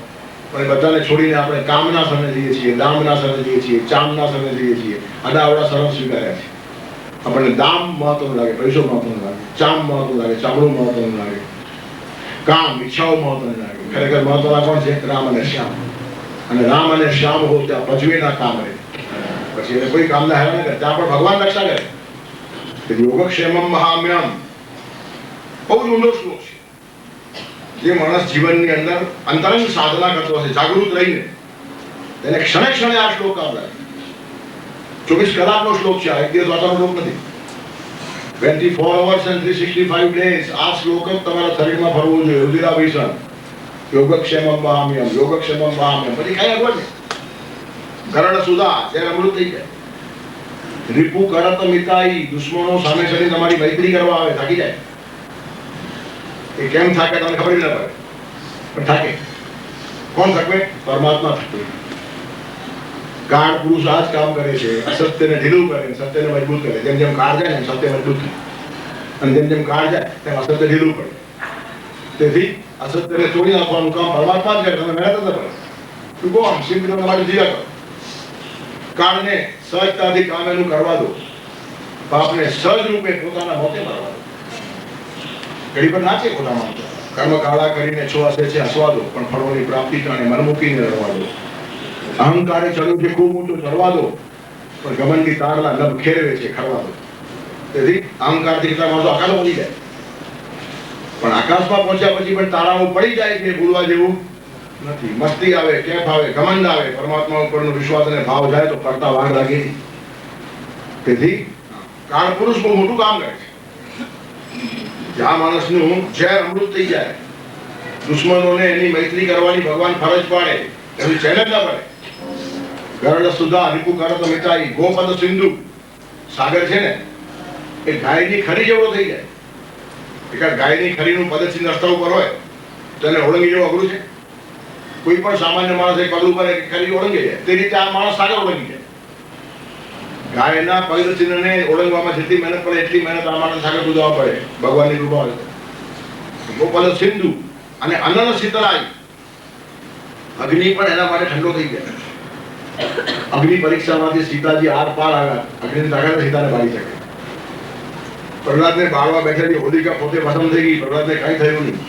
Speaker 1: પણ બધાને છોડીને આપણે કામના શરણે જઈએ છીએ, દામના શરણે જઈએ છીએ, ચામના શરણે જઈએ છીએ. આડાવડા શરણ સ્વીકાર્યા છે. આપણને દામ મહત્વનું લાગે, પૈસો મહત્વનું લાગે, ચામ મહત્વનું લાગે, ચામડું મહત્વનું લાગે, કામ ઈચ્છાઓ મહત્વની લાગે. ખરેખર મહત્વના કોણ છે? રામ અને શ્યામ. અને રામ અને શ્યામ હો ત્યાં પજવેના કામ રહે. પછી એને કોઈ કામના હેરાન ન કરે, ત્યાં પણ ભગવાન રક્ષા કરે. યોગક્ષેમમ મહામ્યમ બહુ જ ઊંડો શ્લોક છે. જે માણસ જીવનની અંદર અંતરંગ સાધના કરતો હશે, જાગૃત રહીને, તેને ક્ષણે ક્ષણે આ શ્લોક કામ લાગે. 24 કલાકનો શ્લોક છે, એક દિવસ વાંચવાનો શ્લોક નથી. 24 hours and 365 days આ શ્લોક જ તમારા શરીરમાં ફરવો જોઈએ. રુધિરાભિષણ, યોગક્ષેમમ મહામ્યમ, યોગક્ષેમમ મહામ્યમ. પછી કઈ આગળ છે? ગરડ સુધા, જ્યારે અમૃત થઈ જાય. રીપુ કરત મિતાઈ, દુશ્મનો સામે ચડી તમારી મૈત્રી કરવા આવે, થાકી જાય. એ કેમ થાકે તમને ખબર ન પડે, પણ થાકે. કોણ થકવે? પરમાત્મા થકવે. કાળ પુરુષ આ જ કામ કરે છે, અસત્યને ઢીલું કરે, સત્યને મજબૂત કરે. જેમ જેમ કાળ જાય ને સત્ય મજબૂત થાય, અને જેમ જેમ કાળ જાય તેમ અસત્ય ઢીલું પડે. તેથી અસત્યને તોડી નાખવાનું કામ પરમાત્મા જ કરે, તમે મહેનત ન કરે. તું કહો આમ સિમ્પલ તમારી જીવા કરો. કાળને સહજતાથી કામ એનું કરવા દો, પાપને સહજ રૂપે પોતાના મોતે મારવા દો. ઘડી પર નાચે ખોટા માણસો, કર્મ કાળા કરીને છો હસે છે હસવા દો, પણ ફળોની પ્રાપ્તિ ટાણે મન મૂકીને રડવા દો. અહંકારે ચડ્યું છે ખૂબ ઊંચું ચડવા દો, પણ ગમનની તારલા નભ ખેરવે છે ખરવા દો. તેથી અહંકારથી કેટલા માણસો આકાશ પહોંચી જાય, પણ આકાશમાં પહોંચ્યા પછી પણ તારાઓ પડી જાય છે, ભૂલવા જેવું નથી. મસ્તી આવે, કેફ આવે, ઘમંડ આવે, પરમાત્મા ઉપરનો વિશ્વાસ અને ભાવ જાય તો પડતા વાર લાગે. તેથી કાળ પુરુષ બહુ મોટું કામ કરે છે. જ્યાં માણસનું ઝેર અમૃત થઈ જાય, દુશ્મનોને એની મૈત્રી કરવાની ભગવાન ફરજ પાડે, એની ચેલેન્જ ના પડે. ગરડ સુધા, રીપુ કરત મિતાઈ, ગોપદ સિંધુ. સાગર છે ને એ ગાયની ખરી જેવો થઈ જાય. એક ગાયની ખરીનું પદચિહ્ન રસ્તા ઉપર હોય તો એને ઓળંગી જેવું અઘરું છે. કોઈ પણ સામાન્ય માણસ એક પગલું કરે ખરી ઓળંગી જાય, તે રીતે આ માણસ સાગર ઓળંગી જાય. ગાયના પદચિહ્નને ઓળંગવામાં જેટલી મહેનત પડે એટલી મહેનત આ માણસ સાગર કૂદવા પડે. ભગવાનની કૃપા હોય. ગોપદ સિંધુ અને અનન શીતળાઈ, અગ્નિ પણ એના માટે ઠંડો થઈ જાય. અગ્નિ પરીક્ષામાંથી સીતાજી આર પાર આવ્યા. અગ્નિની તાકાત સીતાને બાળી શકે. પ્રહલાદને બાળવા બેઠેલી હોલિકા પોતે ભસ્મ થઈ ગઈ, પ્રહલાદને કઈ થયું નહીં.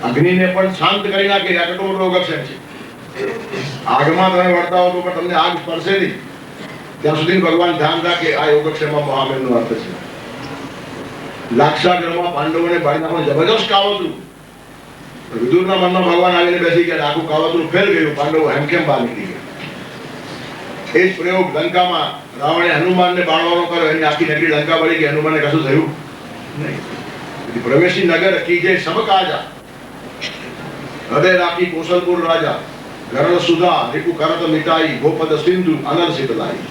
Speaker 1: અગ્નિને પણ શાંત કરી નાખી. આ કેટલો મોટો યોગક્ષેમ છે. આગમાં તમે વળતા હો તો પણ તમને આગ સ્પર્શે નહીં, ત્યાં સુધી ભગવાન ધ્યાન રાખે. આ યોગક્ષેમમાં મહામેનનો અર્થ છે. લાક્ષાગૃહમાં પાંડવોને બાળી નાખવાનું જબરજસ્ત કાવતરું. વિદુરના મનમાં ભગવાન આવીને બેસી ગયા, આખું કાવતરું ફેલ ગયું, પાંડવો હેમખેમ બહાર નીકળી ગયા. એ જ પ્રયોગ લંકામાં રાવણે હનુમાનને બાળવાનો કર્યો, એની આખી નગરી લંકા બળી ગઈ, હનુમાનને કશું થયું નહીં. પ્રવેશી નગર કીજે સબ કાજા, હૃદય રાખી કૌશલપુર રાજા. ગરડ સુધા, રીપુ કરત મિટાઈ, ગોપદ સિંધુ, અનર શીતલાઈ.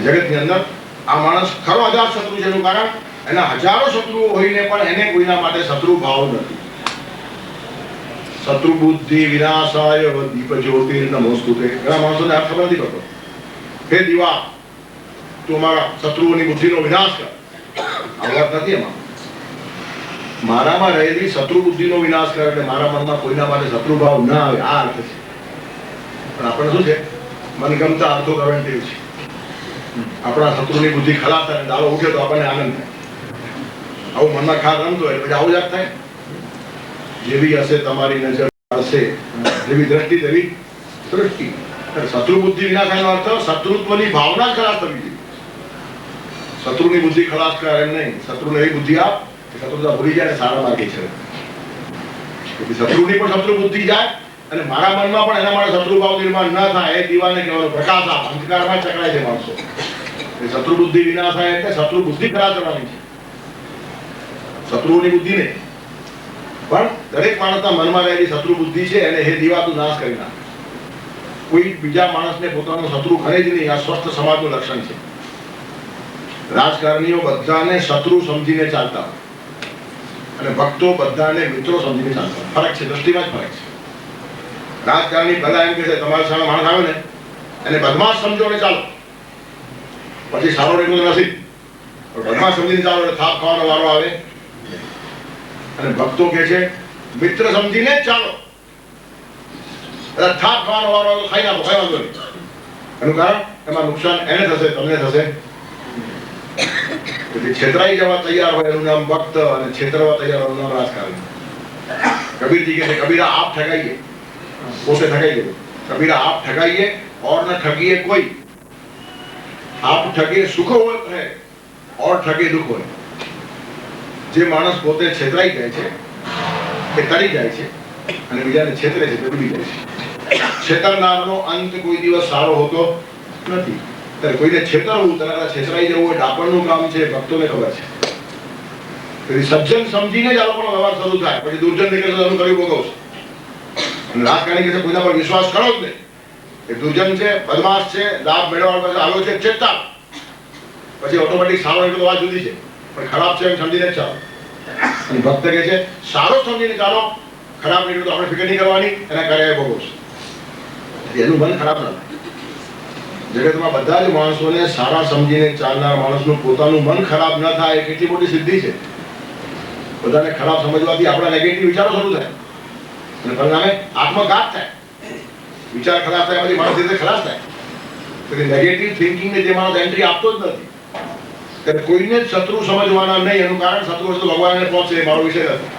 Speaker 1: જગતની અંદર આ માણસ ખરો હજાર શત્રુ છે. એનું કારણ એના હજારો શત્રુઓ હોઈને પણ એને કોઈના માટે શત્રુ ભાવ નથી. શત્રુ બુદ્ધિ વિનાશાય દીપ જ્યોતિર નમોસ્તુતે. ઘણા માણસોને આ ખબર નથી પડતો. હે દીવા, તું અમારા શત્રુઓની બુદ્ધિનો વિનાશ કર. આ વાત નથી એમાં. મારામાં રહેલી શત્રુ બુદ્ધિનો વિનાશ કરે એટલે મારા મનમાં કોઈના માટે શત્રુ ભાવ ના આવે, આ અર્થ છે. પણ આપણે શું છે, મનગમતા અર્થો કરવાની ટેવ છે. આપણા શત્રુની બુદ્ધિ ખરાબ થાય, દાડો ઉઠે તો આપણને આનંદ થાય. આવું મનમાં ખાસ રમતો હોય પછી આવું યાદ થાય. જેવી હશે તમારી નજર હશે, જેવી દ્રષ્ટિ તેવી સૃષ્ટિ. શત્રુ બુદ્ધિ વિનાશનો અર્થ શત્રુત્વની ભાવના ખરાબ થવી જોઈએ. શત્રુની બુદ્ધિ ખલાસ કર એમ નહીં. શત્રુને એવી બુદ્ધિ આપ કે શત્રુતા ભૂલી જાય, સારા માર્ગે છે. શત્રુની પણ શત્રુ બુદ્ધિ જાય અને મારા મનમાં પણ એના માટે શત્રુ ભાવ નિર્માણ ન થાય, એ દીવાને કહેવાનો પ્રકાશ આપ. અંધકારમાં ચકરાય છે માણસો. શત્રુ બુદ્ધિ વિનાશ થાય એટલે શત્રુ બુદ્ધિ ખરાબ કરવાની છે, શત્રુઓની બુદ્ધિ નહીં. પણ દરેક માણસના મનમાં રહેલી શત્રુ બુદ્ધિ છે એને હે દીવા તું નાશ કરી નાખ. કોઈ બીજા માણસને પોતાનો શત્રુ ગણે જ નહીં. આ સ્વસ્થ સમાજનું લક્ષણ છે. રાજકારણીઓ બધાને શત્રુ સમજીને ચાલતા અને ભક્તો બધાને મિત્રો સમજીને ચાલતા. ફરક છે, દ્રષ્ટિમાં જ ફરક છે. રાજકારણી પહેલા એમ કે છે તમારા સામે માણસ આવે ને એને બદમાશ સમજો ને ચાલો, પછી સારો રહેતો નથી. બદમાશ સમજીને ચાલો એટલે થાપ ખાવાનો વારો આવે. અને ભક્તો કે છે મિત્ર સમજીને જ ચાલો, એટલે થાપ ખાવાનો વારો આવે તો ખાઈ નાખો, કઈ વાંધો નહીં. એનું કારણ એમાં નુકસાન એને થશે, તમને થશે. છેતરાઈ જવા તૈયાર હોય એનું નામ ભક્ત અને છેતરવા તૈયાર હોય એનું નામ રાજકારણી. કબીરજી કહે છે કબીરા આપ ઠગાઈએ, પોતે ઠગાઈ ગયો. કબીરા આપ ઠગાઈએ और न ठगिए कोई, आप ठगे सुख होत है और ठगे दुख હોય. જે માણસ પોતે છેતરાઈ જાય છે એ તરી જાય છે અને બીજાને છેતરે છે તે ડૂબી જાય છે. છેતરનારનો અંત કોઈ દિવસ સારો હોતો નથી. ત્યારે કોઈને છેતરવું, તેના છેતરાઈ જવું એ ડાપણનું કામ છે, ભક્તોને ખબર છે. તેથી સજ્જન સમજીને જ આ લોકોનો વ્યવહાર શરૂ થાય. પછી દુર્જન નીકળે તો એનું કર્યું ભોગવશે. અને રાજકારણી કહે છે કોઈના પર વિશ્વાસ કરો જ નહીં. એ દુર્જન છે, બદમાશ છે, લાભ મેળવવા પાસે આવ્યો છે, ચેતતા. પછી ઓટોમેટિક સારો એટલો વાત જુદી છે, પણ ખરાબ છે એમ સમજીને જ ચાલો. અને ભક્ત કહે છે સારો સમજીને ચાલો, ખરાબ નીકળ્યું તો આપણે ફિકર નહીં કરવાની, એના કાર્ય ભોગવશે. એનું મન ખરાબ ના થાય. જગતમાં બધા જ માણસોને સારા સમજીને ચાલનાર માણસનું પોતાનું મન ખરાબ ન થાય એ કેટલી મોટી સિદ્ધિ છે. બધાને ખરાબ સમજવાથી આપણા નેગેટિવ વિચારો શરૂ થાય અને પરિણામે આત્મઘાત થાય. વિચાર ખરાબ થાય પછી માણસ રીતે ખરાબ થાય. નેગેટિવ થિંકિંગને જે માણસ એન્ટ્રી આપતો જ નથી, ત્યારે કોઈને જ શત્રુ સમજવાના નહીં. એનું કારણ શત્રુ તો ભગવાનને પહોંચે, એ મારો વિષય નથી.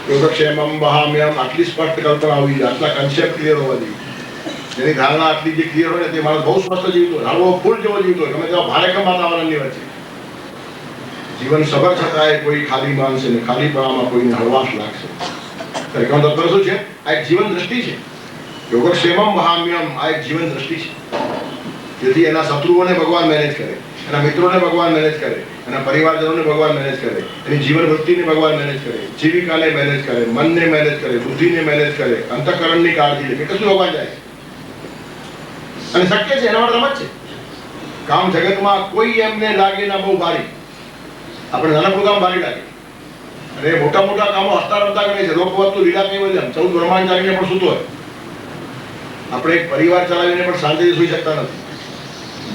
Speaker 1: યોગક્ષેમમ વહામ્યમ, આટલી સ્પષ્ટ કલ્પના હોવી જોઈએ, આટલા કન્સેપ્ટ ક્લિયર હોવા જોઈએ. જેની ધારણા આટલી જે ક્લિયર હોય ને તે માણસ બહુ સ્પષ્ટ જીવતો હોય, હળવો ફૂલ જેવો જીવતો હોય. ગમે તેવા ભારે કમ વાતાવરણની વચ્ચે જીવન સબર છતાંય કોઈ ખાલી માનશે ને ખાલીપણામાં કોઈને હળવાશ લાગશે. ત્યારે કહું તત્વ શું છે? આ એક જીવન દ્રષ્ટિ છે. યોગક્ષેમમ વહામ્યમ આ એક જીવન દ્રષ્ટિ છે. જેથી એના શત્રુઓને ભગવાન મેનેજ કરે, એના મિત્રોને ભગવાન મેનેજ કરે, એના પરિવારજનોને ભગવાન મેનેજ કરે, એની જીવન વૃત્તિને ભગવાન મેનેજ કરે, જીવિકાને મેનેજ કરે, મનને મેનેજ કરે, બુદ્ધિને મેનેજ કરે, અંતઃકરણની કાળજી લે. કેટલું ભગવાન જાય છે અને શક્ય છે. એના માટે રમત છે. કામ જગતમાં કોઈ એમને લાગે ના બહુ ભારી. આપણે નાનકડું કામ ભારી લાગે અને મોટા મોટા કામો હસતા રમતા કરે છે. લોકવસ્તુ લીલા કઈ વધે 14 બ્રહ્માંડ ચાલીને પણ સૂતો હોય. આપણે એક પરિવાર ચલાવીને પણ શાંતિથી સુઈ શકતા નથી.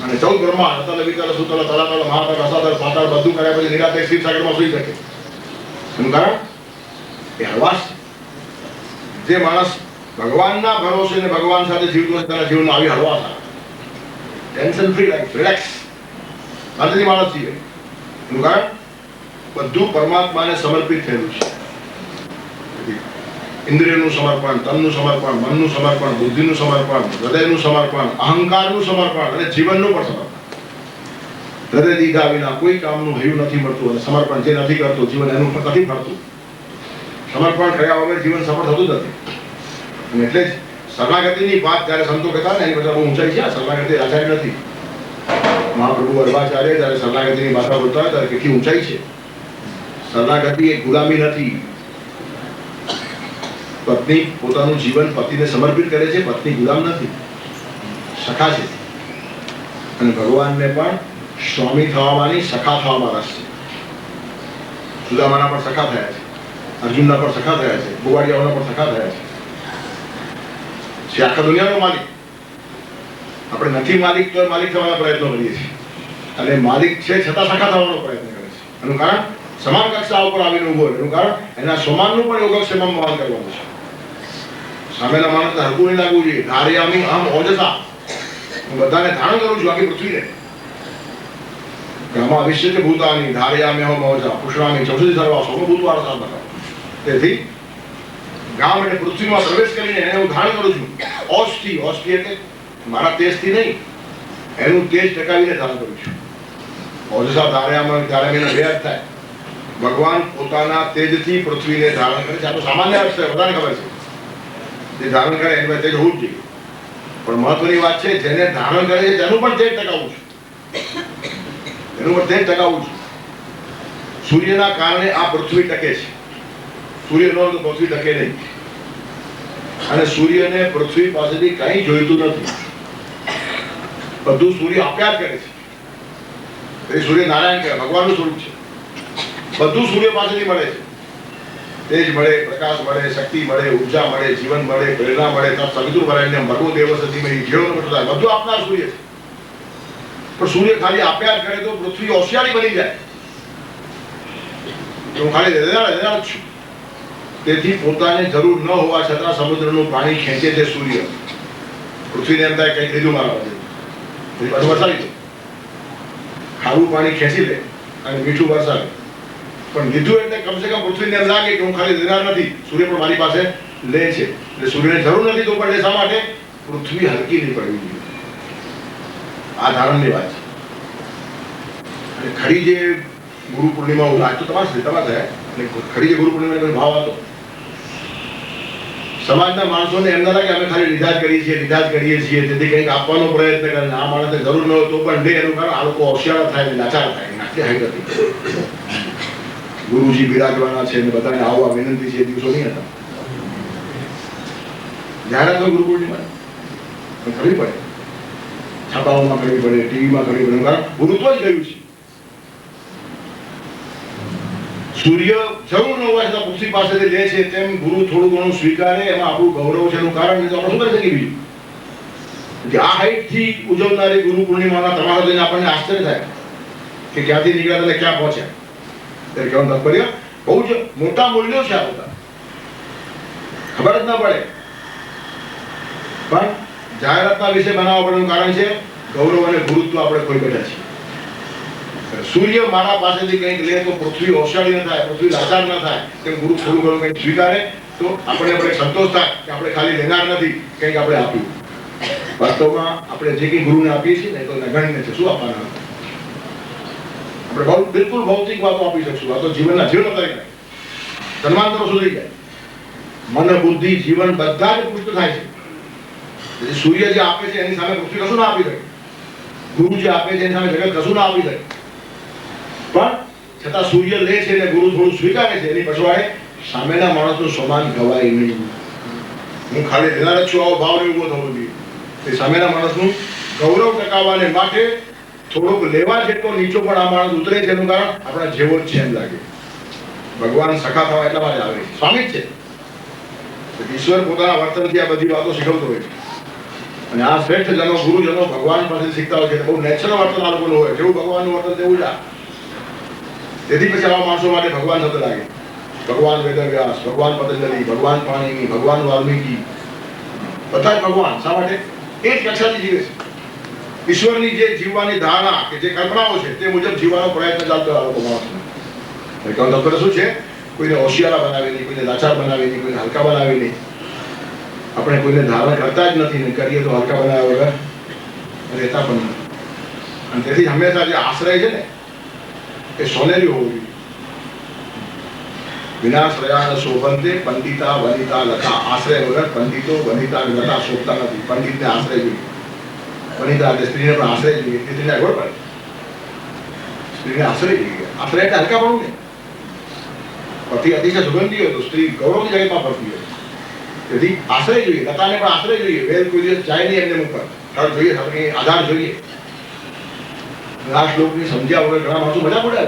Speaker 1: અને 14 બ્રહ્માંડ અતલ વિતલ સુતલ તલાતલ મહાતલ રસાતલ પાતાળ બધું કર્યા પછી નિરાતે ક્ષીર સાગરમાં સુઈ શકે. એનું કારણ એ હળવાશ. જે માણસ ભગવાનના ભરોસે ને ભગવાન સાથે જીવતો હોય તેના જીવનમાં આવી હળવાશ આવે. ટેન્શન ફ્રી લાઈફ, રિલેક્સ શાંતિથી માણસ જીવે. એનું કારણ બધું પરમાત્માને સમર્પિત થયેલું છે. ઇન્દ્રિયનું સમર્પણ, તનનું સમર્પણ, મનનું સમર્પણ, બુદ્ધિનું સમર્પણ, હૃદયનું સમર્પણ, અહંકારનું સમર્પણ અને જીવનનું પણ સમર્પણ. હૃદય દીધા વિના કોઈ કામનું હૈયું નથી મળતું અને સમર્પણ જે નથી કરતું જીવન એનું નથી ફરતું. સમર્પણ કર્યા વગર જીવન સફળ થતું જ નથી. અને એટલે જ શરણાગતિની વાત જ્યારે સંતો કહેતા ને એની બધા બહુ ઊંચાઈ છે. શરણાગતિ આચાર્ય નથી. મહાપ્રભુ વલ્ભાચાર્ય જ્યારે શરણાગતિની ભાષા બોલતા હોય ત્યારે કેટલી ઊંચાઈ છે. શરણાગતિ એ ગુલામી નથી. પત્ની પોતાનું જીવન પતિને સમર્પિત કરે છે, પત્ની ગુલામ નથી, સખા છે. અને ભગવાનને પણ સ્વામી થવાની, સખા થવામાં રસ છે. સુદામાના પણ સખા થયા છે, અર્જુનના પણ સખા થયા છે, ગોવાળિયાઓના પણ સખા થયા છે. આખા દુનિયાનો માલિક. આપણે નથી માલિક તો માલિક થવાના પ્રયત્નો કરીએ છીએ અને માલિક છે છતાં સખા થવાનો પ્રયત્ન કરે છે. એનું કારણ સમાન કક્ષા ઉપર આવીને ઉભો. એનું કારણ એના સમાનનું પણ યોગક્ષેમમાં વહન કરવાનું છે. સામેના માણસને હરકું નહીં લાગવું જોઈએ. ધાર્યામી અહમ ઓજસા, હું બધાને ધારણ કરું છું આખી પૃથ્વીને. બ્રહ્મા વિશ્ય ભૂતાની ધારયામ્યહો મૌજા પુષ્ણામી ચૌષધિ સર્વા સોમભૂતવાળા સાધના. તેથી ગામ એટલે પૃથ્વીમાં પ્રવેશ કરીને એને હું ધારણ કરું છું. ઓષ્ઠી એટલે મારા તેજથી નહીં, એનું તેજ ટકાવીને ધારણ કરું છું. ઓજસા ધાર્યામાં ધાર્યામાં બે અર્થ થાય. ભગવાન પોતાના તેજથી પૃથ્વીને ધારણ કરે છે. આ તો સામાન્ય અર્થ છે, બધાને ખબર છે. જે ધારણ કરે એનું તેજ હોવું જ જોઈએ. પણ મહત્વની વાત છે, જેને ધારણ કરે છે તેનું પણ તેજ ટકાવું છું. એનું પણ તેજ ટકાવું છું. સૂર્યના કારણે આ પૃથ્વી ટકે છે. સૂર્ય ન હોય તો પૃથ્વી ટકે નહીં. અને સૂર્યને પૃથ્વી પાસેથી કંઈ જોઈતું નથી. બધું સૂર્ય આપ્યા જ કરે છે. એ સૂર્ય નારાયણ કહેવાય, ભગવાનનું સ્વરૂપ છે. બધું સૂર્ય પાસેથી મળે છે. તેજ મળે, પ્રકાશ મળે, શક્તિ મળે, ઉર્જા મળે, જીવન મળે, પ્રેરણા મળે, સવિતુર વરેણ્યમ ભર્ગો દેવસ્ય ધીમહિ ધિયો ન પ્રચોદયાત. બધું આપનાર સૂર્ય છે. પણ સૂર્ય ખાલી આપ્યા જ કરે તો પૃથ્વી હોશિયારી બની જાય. હું ખાલી દેનાર જ છું. તેથી પોતાને જરૂર ન હોવા છતાં સમુદ્રનું પાણી ખેંચે છે સૂર્ય. પૃથ્વીને એમ થાય કંઈક લીધું મારા બધું વરસાવી દે. ખારું પાણી ખેંચી લે અને મીઠું વરસાવે. પણ લીધું એટલે કમસે કમ પૃથ્વીને એમ લાગે કે હું ખાલી દેનાર નથી, સૂર્ય પણ મારી પાસે લે છે. એટલે સૂર્યને જરૂર નથી તો પણ લે. શા માટે? પૃથ્વી હલકી નહીં પડવી જોઈએ. આ ધારણની વાત છે. અને ખરી જે ગુરુ પૂર્ણિમા આજ તો તમારે થયા અને ખરી જે ગુરુ પૂર્ણિમાનો ભાવ હતો, સમાજના માણસોને એમ ના લાગે અમે ખાલી લીધા જ કરીએ છીએ તેથી કંઈક આપવાનો પ્રયત્ન કરે. આ માણસને જરૂર ન હોય તો પણ લે. એનું કારણ આ લોકો હોશિયાર થાય, લાચાર થાય. આટલી હાઈ હતી. ગુરુજી બિરાજવાના છે અને બધાને આવવા વિનંતી છે. દિવસો નહીં હતા. જાહેરાત તો ગુરુ પૂર્ણિમા કરવી પડે, છાપાઓમાં કરવી પડે, ટીવીમાં કરવી પડે. કારણ ગુરુત્વ જ ગયું છે. સૂર્ય જરૂર ન હોય છતાં પૃથ્વી પાસેથી લે છે, તેમ ગુરુ થોડું ઘણું સ્વીકારે. એમાં આપણું ગૌરવ છે. એનું કારણ આપણે શું કરી શકીએ? બીજું આ હાઈટથી ઉજવનારી ગુરુ પૂર્ણિમાના તમારા જોઈને આપણને આશ્ચર્ય થાય કે ક્યાંથી નીકળ્યા અને ક્યાં પહોંચ્યા. ત્યારે કહેવાનું તાત્પર્ય બહુ જ મોટા મૂલ્યો છે આ બધા, ખબર જ ના પડે. પણ જાહેરાતના વિશે બનાવવા પડવાનું કારણ છે ગૌરવ અને ગુરુત્વ આપણે ખોઈ બેઠા છીએ. સૂર્ય મારા પાસેથી કંઈક લે તો પૃથ્વી હોશિયારી ન થાય, પૃથ્વી લાચાર ન થાય. તેમ ગુરુ થોડું ઘણું કંઈક સ્વીકારે તો આપણે સંતોષ થાય કે આપણે ખાલી લેનાર નથી, કંઈક આપણે આપ્યું. વાસ્તવમાં આપણે જે કંઈ ગુરુને આપીએ છીએ ને તો નગણ્ય છે. શું આપવાના? આપણે બિલકુલ ભૌતિક વાતો આપી શકશું. આ તો જીવનના જીવન તરીકે જન્માંતરો સુધરી જાય. મન, બુદ્ધિ, જીવન બધા જ પુષ્ટ થાય છે. સૂર્ય જે આપે છે એની સામે પૃથ્વી કશું ના આપી શકે. ગુરુ જે આપે છે એની સામે જગત કશું ના આપી શકે. પણ છતાં સૂર્ય લે છે અને ગુરુ થોડું સ્વીકારે છે. એની પછવાડે સામેના માણસનું સમાન ગવાય નહીં. હું ખાલી લેનાર જ છું આવો ભાવ ને ઉભો થવો જોઈએ. એ સામેના માણસનું ગૌરવ ટકાવવાને માટે થોડોક લેવા જેટલો નીચો પણ આ માણસ ઉતરે છે. એનું કારણ આપણા જેવો જ છે એમ લાગે. ભગવાન સખા થવા એટલા માટે આવે છે. સ્વામી જ છે. ઈશ્વર પોતાના વર્તનથી આ બધી વાતો શીખવતો હોય છે. અને આ શ્રેષ્ઠ જનો, ગુરુજનો ભગવાન પાસેથી શીખતા હોય છે. બહુ નેચરલ વર્તન આ લોકોનું હોય. જેવું ભગવાનનું વર્તન તેવું જ આ. તેથી પછી આવા માણસો માટે ભગવાન થતો લાગે. ભગવાન વેદવ્યાસ, ભગવાન પતંજલિ, ભગવાન પાણીની, ભગવાન વાલ્મીકી, બધા જ ભગવાન. શા માટે? એ જ કક્ષાથી જીવે છે. ઈશ્વરની જે જીવવાની ધારણા કે જે કલ્પનાઓ છે તે મુજબ જીવવાનો પ્રયત્ન ચાલતો આ લોકો માણસનો. શું છે? કોઈને હોશિયાર બનાવે નહીં, કોઈને લાચાર બનાવે નહીં, કોઈને હલકા બનાવે નહીં. આપણે કોઈને ધારણ કરતા જ નથી ને કરીએ તો હલકા બનાવ્યા વગર રહેતા પણ નથી. અને તેથી હંમેશા જે આશ્રય છે ને એ સોનેરી હોવું જોઈએ. વિનાશ્રયા શોભંતે પંડિતા વનિતા લતા. આશ્રય વગર પંડિતો વનિતા લતા શોભતા નથી. પંડિતને આશ્રય જોઈએ. વનિતા એટલે સ્ત્રીને પણ આશ્રય જોઈએ. સ્ત્રીને અગવડ પડે. સ્ત્રીને આશ્રય જોઈએ. આશ્રય એટલે હલકા પડવું નહીં. પતિ અતિશય સુગંધી હોય તો સ્ત્રી ગૌરવની જગ્યામાં ફરતી હોય. તેથી આશ્રય જોઈએ. લતાને પણ આશ્રય જોઈએ. વેલ કોઈ દિવસ જાય નહીં એમને ઉપર. થળ જોઈએ, સાથે આધાર જોઈએ. આ શ્લોકની સમજ્યા વગર ઘણા માણસો મજા પડે.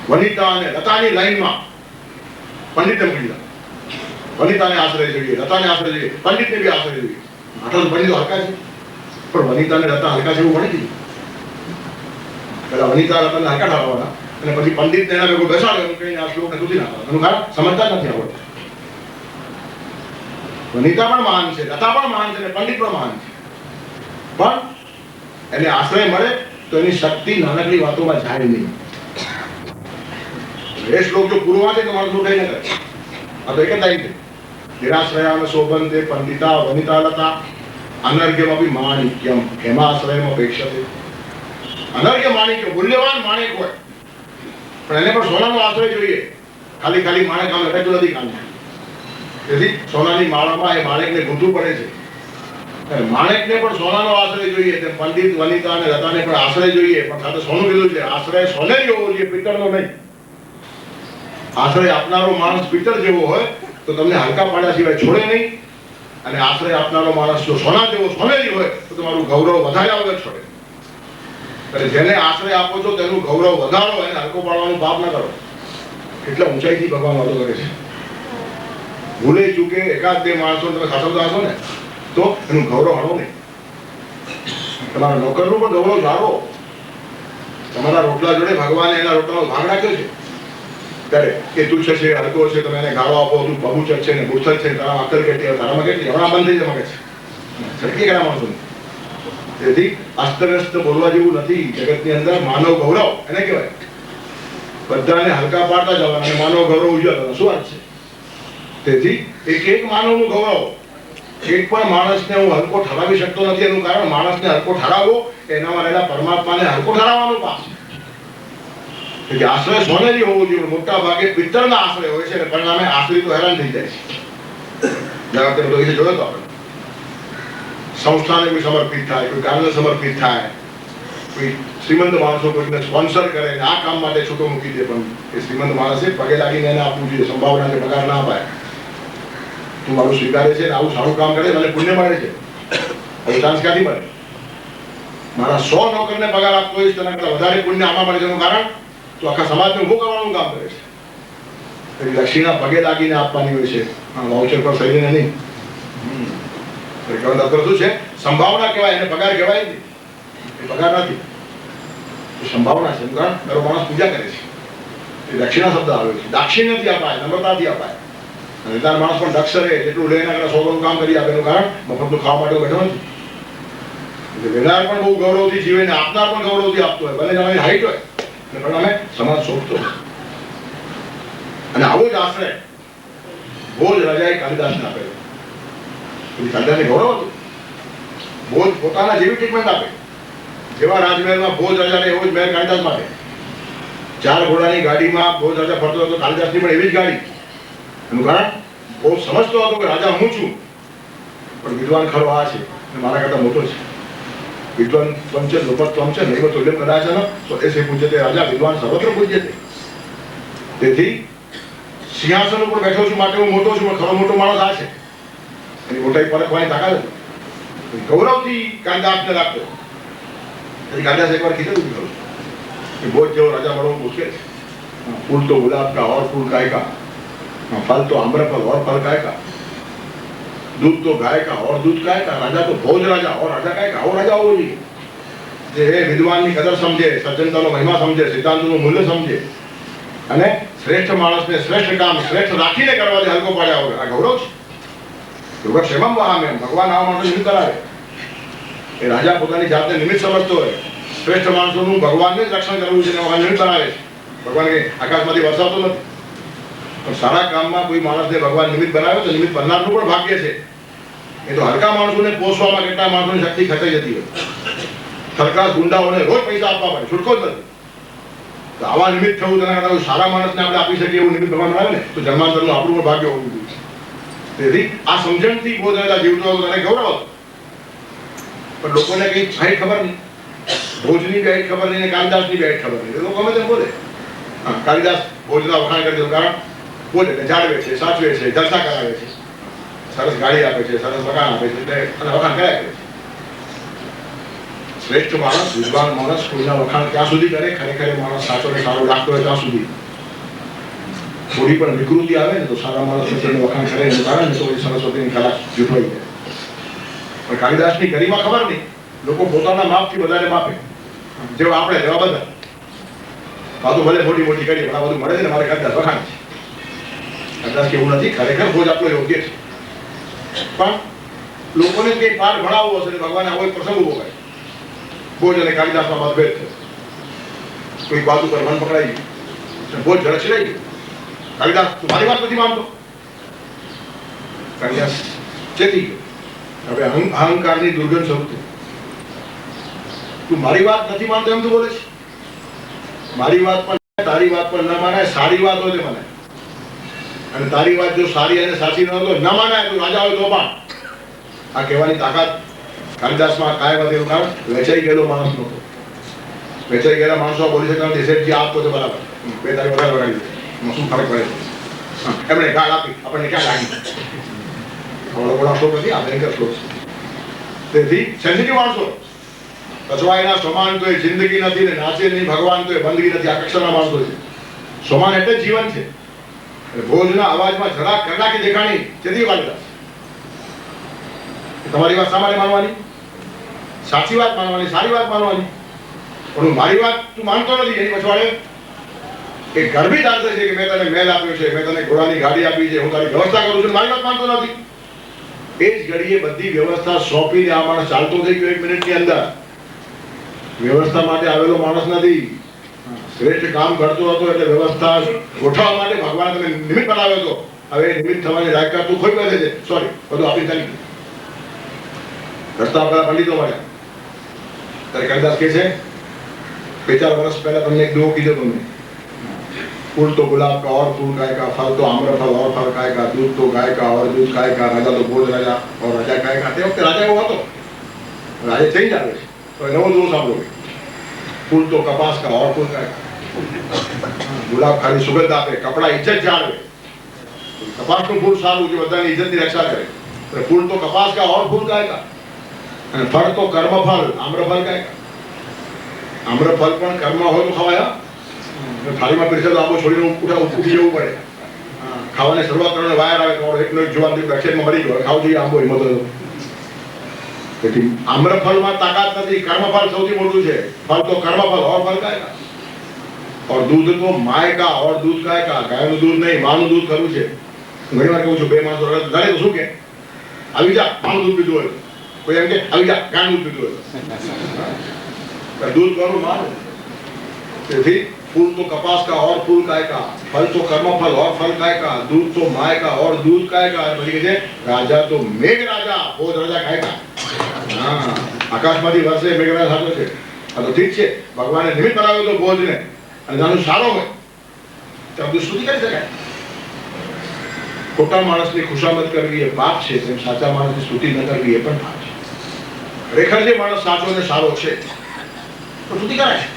Speaker 1: વનિતા અને લતાની લાઈનમાં પંડિતને મૂકી દીધા. વનિતાને આશ્રય જોઈએ, લતાને આશ્રય જોઈએ, પંડિતને બી આશ્રય જોઈએ. આટલા પંડિતો હલકા છે. પણ વનિતાને લતા હલકા છે એવું ભણી દીધું. પેલા વનિતા લતાને હલકા ઠારવાના અને પછી પંડિત એના ભેગું બેસાડે એમ કહીને આ શ્લોકને સુધી નાખવાના. એનું કારણ સમજતા નથી આવડતું. વનિતા પણ મહાન છે, લતા પણ મહાન છે અને પંડિત પણ મહાન છે. પણ એને આશ્રય મળે તો એની શક્તિ નાનકડી વાતોમાં જાય નહીં. એ શ્લોક જો પૂરો વાંચે તો માણસ લૂંટાઈ ન કરે. આ તો એક જ લાઈન છે. નિરાશ્રયાન શોભંતે પંડિતા વનિતા લતા અનર્ઘ્યમપી માણિક્યમ હેમાશ્રયમ અપેક્ષતે. અનર્ઘ્ય માણિક્ય મૂલ્યવાન માણેક હોય, પણ એને પણ સોનાનો આશ્રય જોઈએ. ખાલી ખાલી માણેક આમ લટકતું નથી કામ. તેથી સોનાની માળામાં એ માણેકને ગૂંથવું પડે છે. માણેકને પણ સોનાનો આશ્રય જોઈએ. તેમ પંડિત વનિતા અને લતાને પણ આશ્રય જોઈએ, પણ સાથે સોનું કીધું છે. આશ્રય સોને જેવો જોઈએ, પિત્તળનો નહીં. આશ્રય આપનારો માણસ પિત્તળ જેવો હોય તો તમને હલકા પાડ્યા સિવાય છોડે નહીં. અને આશ્રય આપનારો માણસ જો સોના જેવો સોનેરી હોય તો તમારું ગૌરવ વધાર્યા વગર છોડે. એટલે જેને આશ્રય આપો છો તેનું ગૌરવ વધારો, એને હલકો પાડવાનું પાપ ન કરો. એટલે ઊંચાઈથી ભગવાન વાતો કરે છે. ભૂલે ચૂકે એકાદ બે માણસો તમે સાચવતા હશો ને તો એનું ગૌરવ હણો નહીં. તમારા નોકરનું પણ ગૌરવ જાળવો. તમારા રોટલા જોડે ભગવાને એના રોટલાનો ભાગ રાખ્યો છે ત્યારે એ તુચ્છ છે, હલકો છે, તમે એને ગાળો આપો, તું બબુચર છે ને બુથર છે, તારા અક્કલ કેટલી, તારામાં કેટલી, હમણાં બંધ થઈ જાય મગજ છટકી ગયા માણસો. તેથી અસ્તવ્યસ્ત બોલવા જેવું નથી. જગતની અંદર માનવ ગૌરવ એને કહેવાય. બધાને હલકા પાડતા જવાના અને માનવ ગૌરવ ઉજવવાનું શું વાત છે? તેથી એક માનવનું ગૌરવ, એક પણ માણસને હું હલકો ઠરાવી શકતો નથી. એનું કારણ માણસને હલકો ઠરાવવો એનામાં રહેલા પરમાત્માને હલકો ઠરાવવાનું પાસ. એટલે આશ્રય સોનેરી હોવો જોઈએ. મોટા ભાગે પિત્તળના આશ્રય હોય છે અને પરિણામે આશ્રિતો હેરાન થઈ જાય છે. જોયો તો આપણે સંસ્થાને કોઈ સમર્પિત થાય, કોઈ કાર્યને સમર્પિત થાય, કોઈ શ્રીમંત માણસો કોઈને સ્પોન્સર કરે ને આ કામ માટે છૂટો મૂકી દે, પણ એ શ્રીમંત માણસે પગે લાગીને એને આપવું જોઈએ. સંભાવના કે પગાર ના અપાય. તું મારું સ્વીકારે છે ને આવું સારું કામ કરે મને પુણ્ય મળે છે. હવે ચાન્સ ક્યાંથી મળે? મારા 100 નોકરને પગાર આપતો હોઈશ તેના કરતાં વધારે પુણ્ય આમાં મળે છે. એનું કારણ તો આખા સમાજને ઊભું કરવાનું કામ કરે છે. દક્ષિણા પગે લાગીને આપવાની હોય છે, વાઉચર પર સહીને નહીં. શું છે? સંભાવના કહેવાય, એને પગાર કહેવાય નહીં. એ પગાર નથી, એ સંભાવના છે. કારણ તારો માણસ પૂજા કરે છે. એ દક્ષિણા શબ્દ આવ્યો છે. દાક્ષિણ્યથી અપાય, નમ્રતાથી અપાય. અને તાર માણસ પણ દક્ષ રહે, જેટલું લઈને આગળ 100 કામ કરી આપે. એનું કારણ મફતનું ખાવા માટે બેઠો નથી. એટલે લેનાર પણ બહુ ગૌરવથી જીવે ને આપનાર પણ ગૌરવથી આપતો હોય. બંને જણાની હાઈટ હોય પણ અમે સમાજ શોધતો. અને આવો જ આશ્રય ભોજ રાજાએ કાલિદાસને આપેલો. કાલિદાસને ગૌરવ હતું. ભોજ પોતાના જેવી ટ્રીટમેન્ટ આપે. જેવા રાજમહેલમાં ભોજ રાજાને એવો જ મહેલ કાલિદાસ માટે. 4 ઘોડાની ગાડીમાં ભોજ રાજા ફરતો હતો, કાલિદાસની પણ એવી જ ગાડી. એનું કારણ બહુ સમજતો હતો કે રાજા હું છું, પણ વિદ્વાન ખરો આ છે અને મારા કરતા મોટો છે. વિદ્વાન ત્વમ છે લોપત્વમ છે નૈવ તુલ્યમ કદાચન સ્વદેશે પૂજ્યતે રાજા વિદ્વાન સર્વત્ર પૂજ્યતે. તેથી સિંહાસન ઉપર બેઠો છું માટે હું મોટો છું, પણ ખરો મોટો માણસ આ છે. એની મોટાઈ પરખવાની તાકાત હતી. ગૌરવથી કાલિદાસને રાખતો. તેથી કાલિદાસ એકવાર કીધું કે ભોજ જેવો રાજા મળવો મુશ્કેલ છે. ફૂલ તો ગુલાબ કા ઓર ફૂલ ગાય કા, फल तो आम्रफल और फल गाय का, दूध तो गाय का और दूध गाय का, राजा तो भोज राजा और राजा गाय का, और राजा होવો જોઈએ. જે વિદ્વાનની કદર સમજે, સજ્જનતાનો મહિમા સમજે, સિદ્ધાંતનું મૂલ્ય સમજે અને શ્રેષ્ઠ માણસને શ્રેષ્ઠ કામ શ્રેષ્ઠ રાખીને કરવાથી હલકો પાડ્યા વગર. આ ગૌરવ છે. યોગક્ષેમમ વહામ્યહમ. ભગવાન આવા માણસો નિમિત્ત કરાવે. એ રાજા પોતાની જાતને નિમિત્ત સમજતો હોય. શ્રેષ્ઠ માણસોનું ભગવાનને જ રક્ષણ કરવું છે અને નિમિત્ત બનાવે છે. ભગવાન કે આકાશમાંથી વરસાવતો નથી, પણ સારા કામમાં કોઈ માણસને ભગવાન નિમિત્ત બનાવે તો નિમિત્ત બનનારનું પણ ભાગ્ય છે. એ તો હલકા માણસોને પોષવામાં કેટલા માણસોની શક્તિ ખચાઈ જતી હોય. સરકાર ગુંડાઓને રોજ પૈસા આપવા પડે, છૂટકો જ નથી. તો આવા નિમિત્ત થવું તેના કરતાં સારા માણસને આપણે આપી શકીએ એવું નિમિત્ત ભગવાન બનાવે ને તો જન્માંતરનું આપણું પણ ભાગ્ય હોવું જોઈએ. તેથી આ સમજણથી ભોજ રાજા જીવતો હતો અને ગૌરવ હતો. પણ લોકોને કંઈ હાઈટ ખબર નહીં. ભોજની બી હાઈટ ખબર નહીં અને કાલિદાસની બી હાઈટ ખબર નહીં. લોકો ગમે તેમ બોલે. હા, કાલિદાસ ભોજના વખાણ કરી દીધું. કારણ બોલે એટલે જાળવે છે, સાચવે છે, જલસા કરાવે છે, સરસ ગાડી આપે છે, સરસ મકાન આપે છે, એટલે અને વખાણ કર્યા કરે છે. શ્રેષ્ઠ માણસ, વિદ્વાન માણસ કોઈના વખાણ ક્યાં સુધી કરે? ખરેખર માણસ સાચો ને સારો લાગતો હોય ત્યાં સુધી. થોડી પણ વિકૃતિ આવે ને તો સારા માણસ વખાણ કરે એનું કારણ ને તો એ સરસ્વતીની કલા જૂઠવાઈ જાય. પણ કાલિદાસની ગરિમા ખબર નહીં. લોકો પોતાના માપથી વધારે માપે. જેવા આપણે તેવા બધા. વાતો ભલે મોટી મોટી કરીએ પણ આ બધું મળે છે ને મારે કાલિદાસ વખાણ છે. કદાચ એવું નથી, ખરેખર ભોજ આપણો યોગ્ય છે. પણ લોકોને કંઈ પાઠ ભણાવવો હશે ભગવાને આવો એક પ્રસંગ ઉભો કરે. ભોજ અને કાલિદાસમાં મતભેદ છે. કોઈક વાત ઉપર મન પકડાઈ ગયું, ભોજ ઝડપ રહી ગયું. કાલિદાસ, તું મારી વાત નથી માનતો? કાલિદાસ ચેતી ગયો. હવે અહંકારની દુર્ગંધ શરૂ થઈ. તું મારી વાત નથી માનતો એમ તું બોલે છે? મારી વાત પણ તારી વાત પણ ન માનાય, સારી વાત હોય તો માનાય. અને તારી વાત જો સારી અને સાચી ન હોય તો ન માનાય. તું રાજા હોય તો પણ. આ કહેવાની તાકાત કાલિદાસમાં કાંઈ વાત એવું કારણ વેચાઈ ગયેલો માણસ નહોતો. વેચાઈ ગયેલા માણસો બોલી શકતા નથી, શેઠજી આપો તો બરાબર, બે તારીખ વધારે વગાડી દે, શું ફરક પડે? એમણે ગાળ આપી, આપણને ક્યાં લાગી? લોકોના શ્લોક નથી, આ ભયંકર શ્લોક છે. તેથી સેન્સિટિવ માણસો, કચવાયેલા સોમાન તો એ જિંદગી નથી, ને નાચે નહીં ભગવાન તો એ બંદગી નથી, આ કક્ષાના માણસો છે. સોમાન એટલે જ જીવન છે. ભોજના અવાજમાં જરા કલાકી દેખાણી જેથી કાલિદાસ. તમારી વાત સામાન્ય માનવાની, સાચી વાત માનવાની, સારી વાત માનવાની. પણ મારી વાત તું માનતો નથી, એની પછવાડે એ ગર્ભિત આંતર છે કે મેં તને મહેલ આપ્યો છે, મેં તને ઘોડાની ગાડી આપી છે, હું તારી વ્યવસ્થા કરું છું, મારી વાત માનતો નથી. એ જ ઘડીએ બધી વ્યવસ્થા સોંપીને આ માણસ ચાલતો થઈ ગયો 1 મિનિટની અંદર. વ્યવસ્થા માટે આવેલો માણસ નથી, શ્રેષ્ઠ કામ કરતો હતો એટલે વ્યવસ્થા ગોઠવવા માટે ભગવાને તમે નિમિત્ત બનાવ્યો હતો. હવે નિમિત્ત થવાની લાયકાત તું ખોઈ બેસે છે. સોરી, બધું આપી ચાલી ગયું. રસ્તા પેલા પંડિતો મળ્યા ત્યારે કાલિદાસ કહે છે, 2-4 વર્ષ પહેલા તમને એક દુહો કીધો તમને, फूल तो गुलाब का और फूल खाएगा, फल तो आम्रफल और फल खाएगा, दूध तो गाय का और दूध खाएगा, राजा तो भोज राजा और राजा खाएगा. તે વખતે રાજા એવો હતો, રાજા ચેન્જ આવે છે તો નવો દુહો સાંભળો. फूल तो कपास का और फूल खाएगा, ગુલાબ ખાલી સુગંધ આપે, કપડા ઇજ્જત જાળવે. કપાસનું ફૂલ સારું છે, બધાની ઇજ્જતની રક્ષા કરે. ફૂલ તો કપાસ का और फूल खाएगा, અને ફળ તો કર્મફળ આમ્રફળ ખાएगा. આમ્રફળ પણ કર્મ હોય તો ખવાય. થાળીમાં પીરસે તો આંબો છોડીને ઉઠી જવું પડે. ખાવાની શરૂઆત કરવાને વાયર આવે તો એકનો એક જુવાન એક્સિડન્ટમાં મરી ગયો, ખાવું જોઈએ આંબો હિંમત હતો. તેથી આમ્રફળમાં તાકાત નથી, કર્મફળ સૌથી મોટું છે. ફળ તો કર્મફળ ઓર ફળ ખાएगा, और दूध तो माय का और दूध खाएगा. ગાયનું દૂધ નહીં, માનું દૂધ ખરું છે. ઘણી વાર કહું છું, બે માણસો લડે તો શું કે, આવી જા માનું દૂધ પીધું હોય, કોઈ એમ કે આવી જા ગાયનું દૂધ પીધું હોય. दूध करो मानो. તેથી फूल तो कपास का और फूल खाएगा, फल तो कर्मफल और फल खाएगा, दूध तो माय का और दूध खाएगा. પછી કે રાજા તો મેઘ રાજા ભોજ રાજા ખાएगा. હા, આકાશમાંથી વરસે મેઘરાજ સાચો છે. આ તો ઠીક છે, ભગવાને નિમિત્ત બનાવ્યો તો ભોજને, અને જાનું સારો હોય તો બધું સ્તુતિ કરી શકાય. ખોટા માણસની ખુશામત કરવી એ પાપ છે, તેમ સાચા માણસની સ્તુતિ ન કરવી એ પણ પાપ છે. ખરેખર જે માણસ સાચો અને સારો છે તો સ્તુતિ કરાય છે,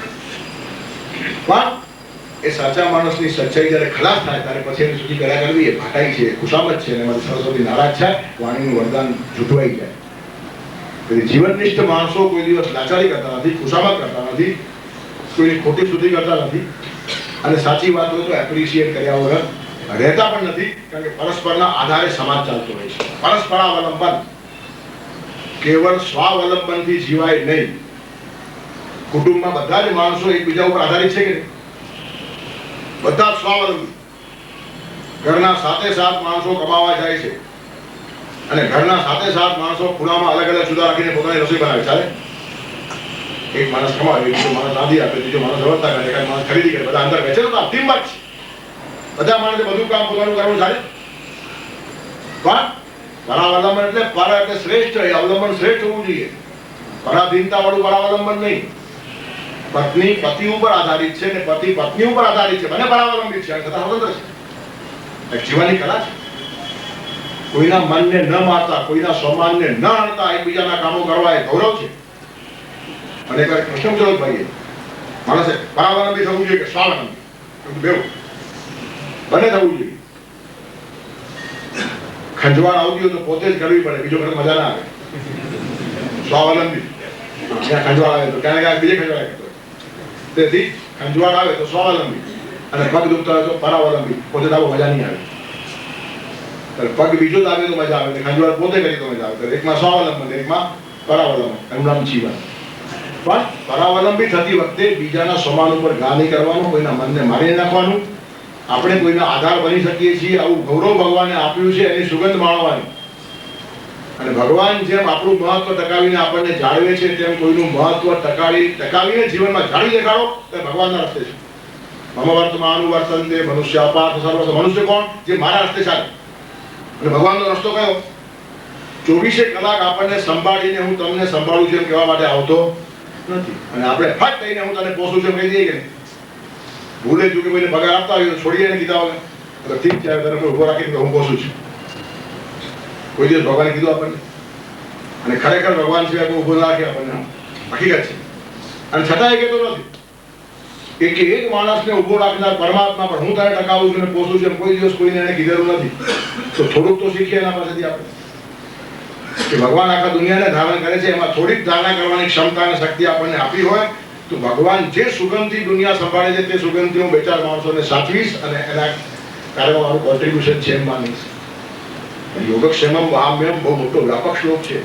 Speaker 1: પણ એ સાચા માણસની સચ્ચાઈ જ્યારે ખલાસ થાય ત્યારે પછી એની સ્તુતિ કર્યા કરવી એ ભાટાઈ છે, ખુશામત છે. અને મારી સરસ્વતી નારાજ છે, વાણીનું વરદાન ઝૂંટવાઈ જાય. તેથી જીવનનિષ્ઠ માણસો કોઈ દિવસ લાચારી કરતા નથી, ખુશામત કરતા નથી, કોઈની ખોટી સ્તુતિ કરતા નથી, અને સાચી વાત હોય તો એપ્રિશિએટ કર્યા વગર રહેતા પણ નથી. કારણ કે પરસ્પરના આધારે સમાજ ચાલતો હોય છે. પરસ્પરાવલંબન, કેવળ સ્વાવલંબનથી જીવાય નહીં. કુટુંબમાં બધા જ માણસો એકબીજા ઉપર આધારિત છે કે નહીં? બધા સ્વાવલંબી. ઘરના સાથે સાત માણસો કમાવા જાય છે, અને ઘરના સાથે સાત માણસો ખૂણામાં અલગ અલગ જુદા રાખીને પોતાની રસોઈ બનાવે. ચાલે? એક માણસ કમાવે, બીજો માણસ રાંધી આપે, ત્રીજો માણસ વ્યવસ્થા કરે, એક માણસ ખરીદી કરે, બધા અંદર વેચે તો ટીમ વર્ક છે. બધા માણસે બધું કામ પોતાનું કરવું ચાલે. પણ પરાવલંબન એટલે પર એટલે શ્રેષ્ઠ, એ અવલંબન શ્રેષ્ઠ હોવું જોઈએ. પરાધીનતા વાળું પરાવલંબન નહીં. પત્ની પતિ ઉપર આધારિત છે ને પતિ પત્ની ઉપર આધારિત છે, બંને પરાવલંબિત છે, છતાં સ્વતંત્ર છે. એક જીવવાની કલા છે. કોઈના મનને ન મારતા, કોઈના સ્વમાનને ન અણતા એકબીજાના કામો કરવા એ ગૌરવ છે. અને એક પ્રશ્ન પૂછ્યો ભાઈએ, માણસે પરાવલંબી થવું જોઈએ કે સ્વાવલંબી? બેવું બંને થવું જોઈએ. ખંજવાળ આવતી હોય તો પોતે જ કરવી પડે, બીજો ખર્ચ મજા ના આવે. સ્વાવલંબી ત્યાં ખંજવાળ આવે તો ક્યાંય બીજે ખંજવાળ કરતો. તેથી ખંજવાળ આવે તો સ્વાવલંબી, અને પગ દુખતા હોય તો પરાવલંબી. પોતે તો મજા નહીં આવે. પગ બીજો જ આવે તો મજા આવે, ખંજવાળ પોતે કરી તો મજા આવે. એકમાં સ્વાવલંબન, એકમાં પરાવલંબન, એનું નામ જીવન. પણ પરાવલંબી થતી વખતે બીજાના સ્વમાન ઉપર ઘા નહીં કરવાનું, કોઈના મનને મારી નાખવાનું. આપણે કોઈના આધાર બની શકીએ છીએ, આવું ગૌરવ ભગવાને આપ્યું છે, એની સુગંધ માણવાની. અને ભગવાન જેમ આપણું મહત્વ ટકાવીને આપણને જાળવે છે તેમ કોઈનું મહત્વ ટકાવીને જીવનમાં જાળવી દેખાડો તો ભગવાનના રસ્તે છે. મમ વર્તમાન વર્તન્તે મનુષ્ય અપાર્થ સર્વસ્વ. મનુષ્ય કોણ? જે મારા રસ્તે ચાલે. અને ભગવાનનો રસ્તો કયો? 24 કલાક આપણને સંભાળીને હું તમને સંભાળું છું એમ કહેવા માટે આવતો નથી. અને આપણે ફટ કહીને હું તને પોષું છું એમ કહી દઈએ કે ભૂલે ચૂકે કોઈને પગાર આપતા હોય તો છોડીએ ને કીધા વગર ઠીક છે તને કોઈ ઉભો રાખીને હું પોષું છું. કોઈ દિવસ ભગવાને કીધું આપણને? અને ખરેખર ભગવાન સિવાય કોઈ ઉભો ના રાખે આપણને, હકીકત છે. અને છતાં એ કહેતો નથી એક માણસને ઉભો રાખનાર પરમાત્મા પણ હું તને ટકાવું છું ને પોષું છું કોઈ દિવસ કોઈને એને કીધેલું નથી. તો થોડુંક તો શીખીએ એના પાસેથી આપણે કે ભગવાન આખા દુનિયાને ધારણ કરે છે, એમાં થોડીક ધારણા કરવાની ક્ષમતા અને શક્તિ આપણને આપી હોય તો ભગવાન જે સુગંધથી દુનિયા સંભાળે છે તે સુગંધથી હું 2-4 માણસોને સાચવીશ અને એના કાર્યમાં મારું કોન્ટ્રીબ્યુશન છે એમ માનીશ. યોગક્ષેમમ વહામ્યમ બહુ મોટો વ્યાપક શ્લોક છે.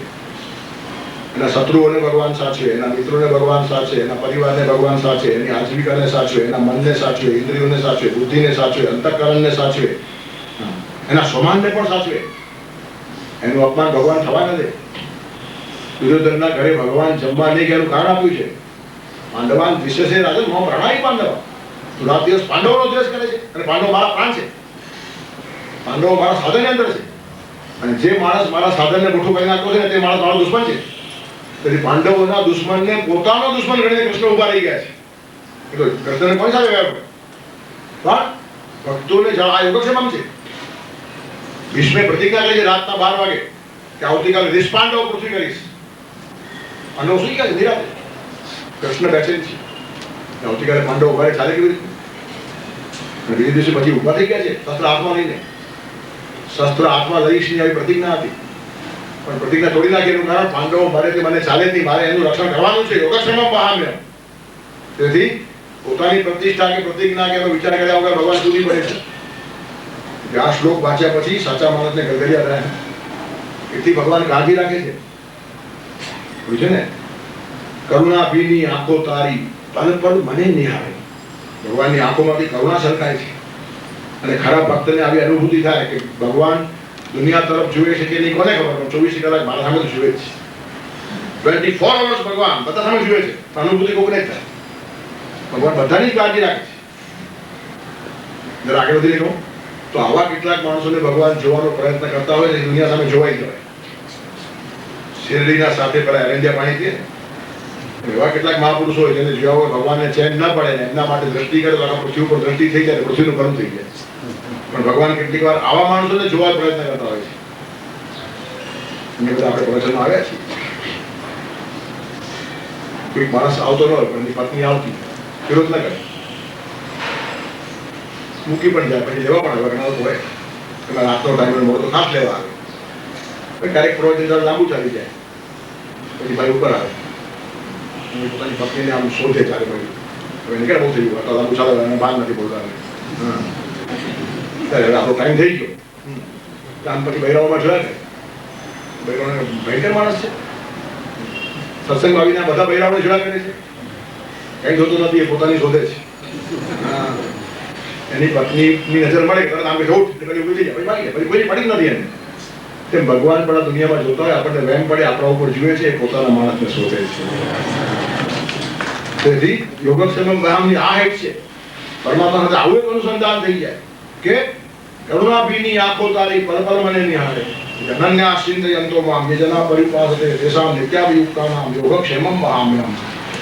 Speaker 1: એના શત્રુઓને ભગવાન સાચવે, એના મિત્રોને ભગવાન સાચવે, એના પરિવારને ભગવાન સાચવે, એની આજીવિકાને સાચવે, એના મનને સાચવે, ઇન્દ્રિયોને સાચવે, બુદ્ધિને સાચવે, અંતઃકરણને સાચવે, એના સ્વમાનને પણ સાચવે. એનું અપમાન ભગવાન થવા ન દે. દુર્યોધનના ઘરે ભગવાન જમવા નહીં કે એનું કારણ આપ્યું છે. પાંડવાન દ્વિષસે રાજન મો પ્રણાય પાંડવ. તું રાત દિવસ પાંડવોનો દ્વેષ કરે છે અને પાંડવ મારા પ્રાણ છે. પાંડવો મારા સાધનની અંદર છે અને જે માણસ મારા સાધનને મોટું કરી નાખતો છે ને તે માણસ મારો દુશ્મન છે. તેથી પાંડવોના દુશ્મનને પોતાનો દુશ્મન ગણીને કૃષ્ણ ઉભા રહી ગયા છે. તો કૃષ્ણને કોની સાથે ગયા? પણ ભક્તોને આ યોગક્ષેમમ છે. ભીષ્મે પ્રતિજ્ઞા કરી છે રાતના 12 વાગે કે આવતીકાલે નિષ્પાંડવ પૃથ્વી કરીશ. પાંડવો સુઈ ગયા છે નિરાતે. કૃષ્ણ બેઠે છે. આવતીકાલે પાંડવો ઉભા રહે ચાલે કેવી રીતે? અને બીજે દિવસે પછી ઉભા થઈ ગયા છે શસ્ત્ર હાથમાં લઈને. શસ્ત્ર હાથમાં લઈશ ની આવી પ્રતિજ્ઞા હતી પણ પ્રતિજ્ઞા તોડી નાખી. એનું કારણ પાંડવો મારે તે મને ચાલે જ નહીં, મારે એનું રક્ષણ કરવાનું છે. યોગક્ષેમમ વહામ્યમ. તેથી પોતાની પ્રતિષ્ઠા કે પ્રતિજ્ઞા કે વિચાર કર્યા વગર ભગવાન સુધી પડે છે. આ શ્લોક વાંચ્યા પછી સાચા માણસને ગગડિયા થાય. એથી ભગવાન કાળજી રાખે છે. છે ને કરુણા ભીની આંખો તારી પલ પલ મને નિહાળે. ભગવાનની આંખોમાંથી કરુણા છલકાય છે અને ખરા ભક્તને આવી અનુભૂતિ થાય કે ભગવાન દુનિયા તરફ જુએ છે કે નહીં કોને ખબર, પણ 24 કલાક મારા સામે જુએ છે. 24 અવર્સ ભગવાન બધા સામે જુએ છે. અનુભૂતિ કોઈ નહીં થાય. ભગવાન બધાની કાળજી રાખે છે. જરા આગળ વધી કહું તો આવા કેટલાક માણસોને ભગવાન જોવાનો પ્રયત્ન કરતા હોય ને દુનિયા સામે જોવાઈ જવાય. શેરડીના સાથે પેલા એરંડિયા પાણી પીએ એવા કેટલાક મહાપુરુષો હોય જેને જોયા હોય ભગવાનને ચેન ન પડે ને એમના માટે દ્રષ્ટિ કરે તો આખા પૃથ્વી ઉપર દ્રષ્ટિ થઈ જાય, પૃથ્વીનું કર્મ થઈ જાય. પણ ભગવાન કેટલીક વાર આવા માણસોને જોવા પ્રયત્ન કરતા હોય છે. એ બધા આપણે પ્રવચનમાં આવ્યા છીએ. કોઈક માણસ આવતો ન હોય પણ એની પત્ની આવતી વિરોધ ન કરે, મૂકી પણ જાય, પછી લેવા પણ આવે. ઘણા હોય એમાં રાતનો ટાઈમ મળે તો ખાસ લેવા આવે. ક્યારેક પ્રવચન લાંબુ ચાલી જાય પછી ભાઈ ઉપર આવે પોતાની પત્નીને આમ શોધે ચાલે. ભાઈ હવે નીકળે બહુ થઈ ગયું લાંબુ ચાલે અને બહાર નથી બોલતા. ત્યારે આપણો ટાઈમ થઈ ગયો. આમ પછી બૈરાઓમાં જોયા ને બૈરાઓને ભયંકર માણસ છે. સત્સંગ આવીને બધા બૈરાઓને જોયા કરે છે. કઈ જોતું નથી, એ પોતાની શોધે છે. એની પત્નીની નજર મળે તરત આમ કે ઉઠ એટલે ઉભી થઈ જાય, પછી ભાગી જાય, પછી કોઈ પડી જ નથી એને. તેમ ભગવાન પણ આ દુનિયામાં જોતા હોય, આપણને વહેમ પડે આપણા ઉપર જુએ છે, એ પોતાના માણસને શોધે છે. તેથી યોગક્ષેમમ વહામ્યમ આ હેત છે. પરમાત્મા સાથે આવું એક અનુસંધાન થઈ જાય કે કરુણાભીની આંખો તારી પલ પલ મને નિહાળે. અનન્યા ચિંતયંતો મામ યે જના પરિપાસતે તેષામ નિત્યાભિયુક્તાનામ યોગક્ષેમમ વહામ્યમ.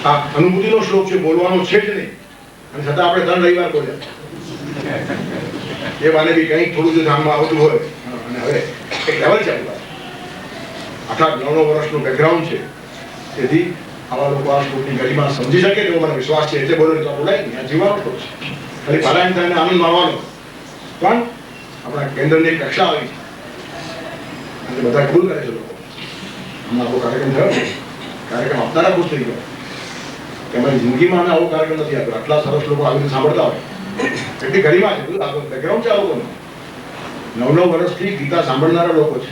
Speaker 1: આ અનુભૂતિનો શ્લોક છે, બોલવાનો છે જ નહીં. અને છતાં આપણે 3 રવિવાર બોલ્યા. એ બાને બી કંઈક થોડું જો ધ્યાનમાં આવતું હોય. અને હવે એક લેવલ છે આપણા 8-9 વર્ષનું બેકગ્રાઉન્ડ છે. તેથી આવા લોકો આ શ્લોકની ગરિમા સમજી શકે તેવો મને વિશ્વાસ છે. એટલે બોલો તો બોલાય નહીં, આ જીવવાનો શ્લોક છે. ખાલી પારાયણ થઈને આનંદ માણવાનો. પણ આપણા કેન્દ્રની એક કક્ષા આવી છે અને બધા કબૂલ કરે છે લોકો. હમણાં આપણો કાર્યક્રમ થયો ને, કાર્યક્રમ આપનારા ખુશ થઈ ગયો. તમારી જિંદગીમાં આવો કાર્યક્રમ નથી આપ્યો. આટલા સરસ લોકો આવી રીતે સાંભળતા હોય એટલી ગરિમા છે. બધું બેકગ્રાઉન્ડ છે આ લોકોનું. 9 વર્ષથી ગીતા સાંભળનારા લોકો છે.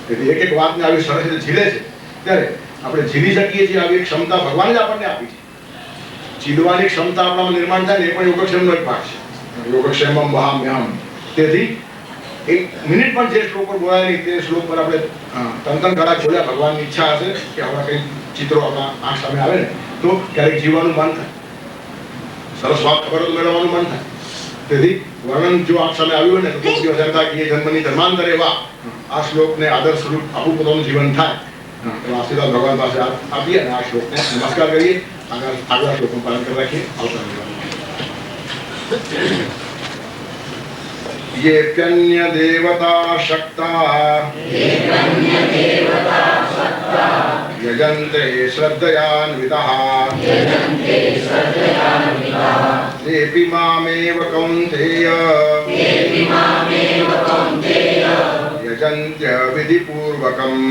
Speaker 1: તેથી એક વાતને આવી સરસ રીતે ઝીલે છે. ત્યારે આપણે ઝીલી શકીએ છીએ. આવી એક ક્ષમતા ભગવાને જ આપણને આપી છે. ઝીલવાની ક્ષમતા આપણામાં નિર્માણ થાય ને એ પણ યોગક્ષેમનો એક ભાગ છે. યોગક્ષેમમ વહામ્યહમ. તેથી એક મિનિટ પણ જે શ્લોક પર બોલાય નહીં તે શ્લોક પર આપણે તંતન કરા બોલ્યા ભગવાનની ઈચ્છા હશે કે આપણા કંઈ ચિત્રો આપણા આંખ સામે આવે ને તો ક્યારેક જીવવાનું મન થાય, સરસ વાત ખબર મેળવવાનું મન થાય. તેથી વર્ણન જો આંખ સામે આવ્યું હોય ને તો કોઈ દિવસ એમ થાય કે એ જન્મની ધર્માંતરે એવા આ શ્લોકને આદર સ્વરૂપ આપણું પોતાનું જીવન થાય. તો આશીર્વાદ ભગવાન પાસે આપીએ અને આ શ્લોકને નમસ્કાર કરીએ. આગલા શ્લોકનું પાલન કરી રાખીએ. આવતા येऽप्यन्य देवता शक्ता यजन्ते श्रद्धयान्वितः तेऽपि मामेव कौन्तेय यजन्त्य विधिपूर्वकम्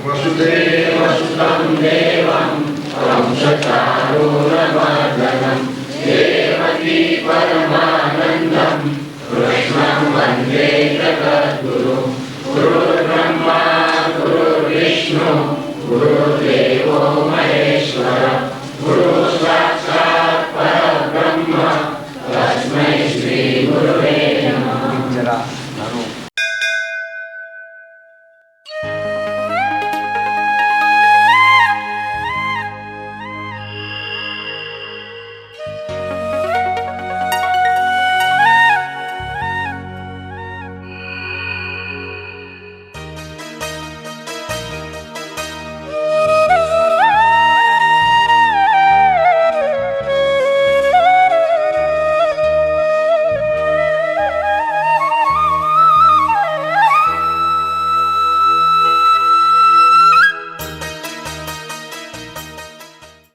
Speaker 1: वसुदेवसुतं देवं कंसचारूरमर्दनम् देवकी परमानन्दं कृष्णं वन्दे जगद्गुरुं. गुरुर्ब्रह्मा गुरुर्विष्णु गुरुर्देवो महेश्वरः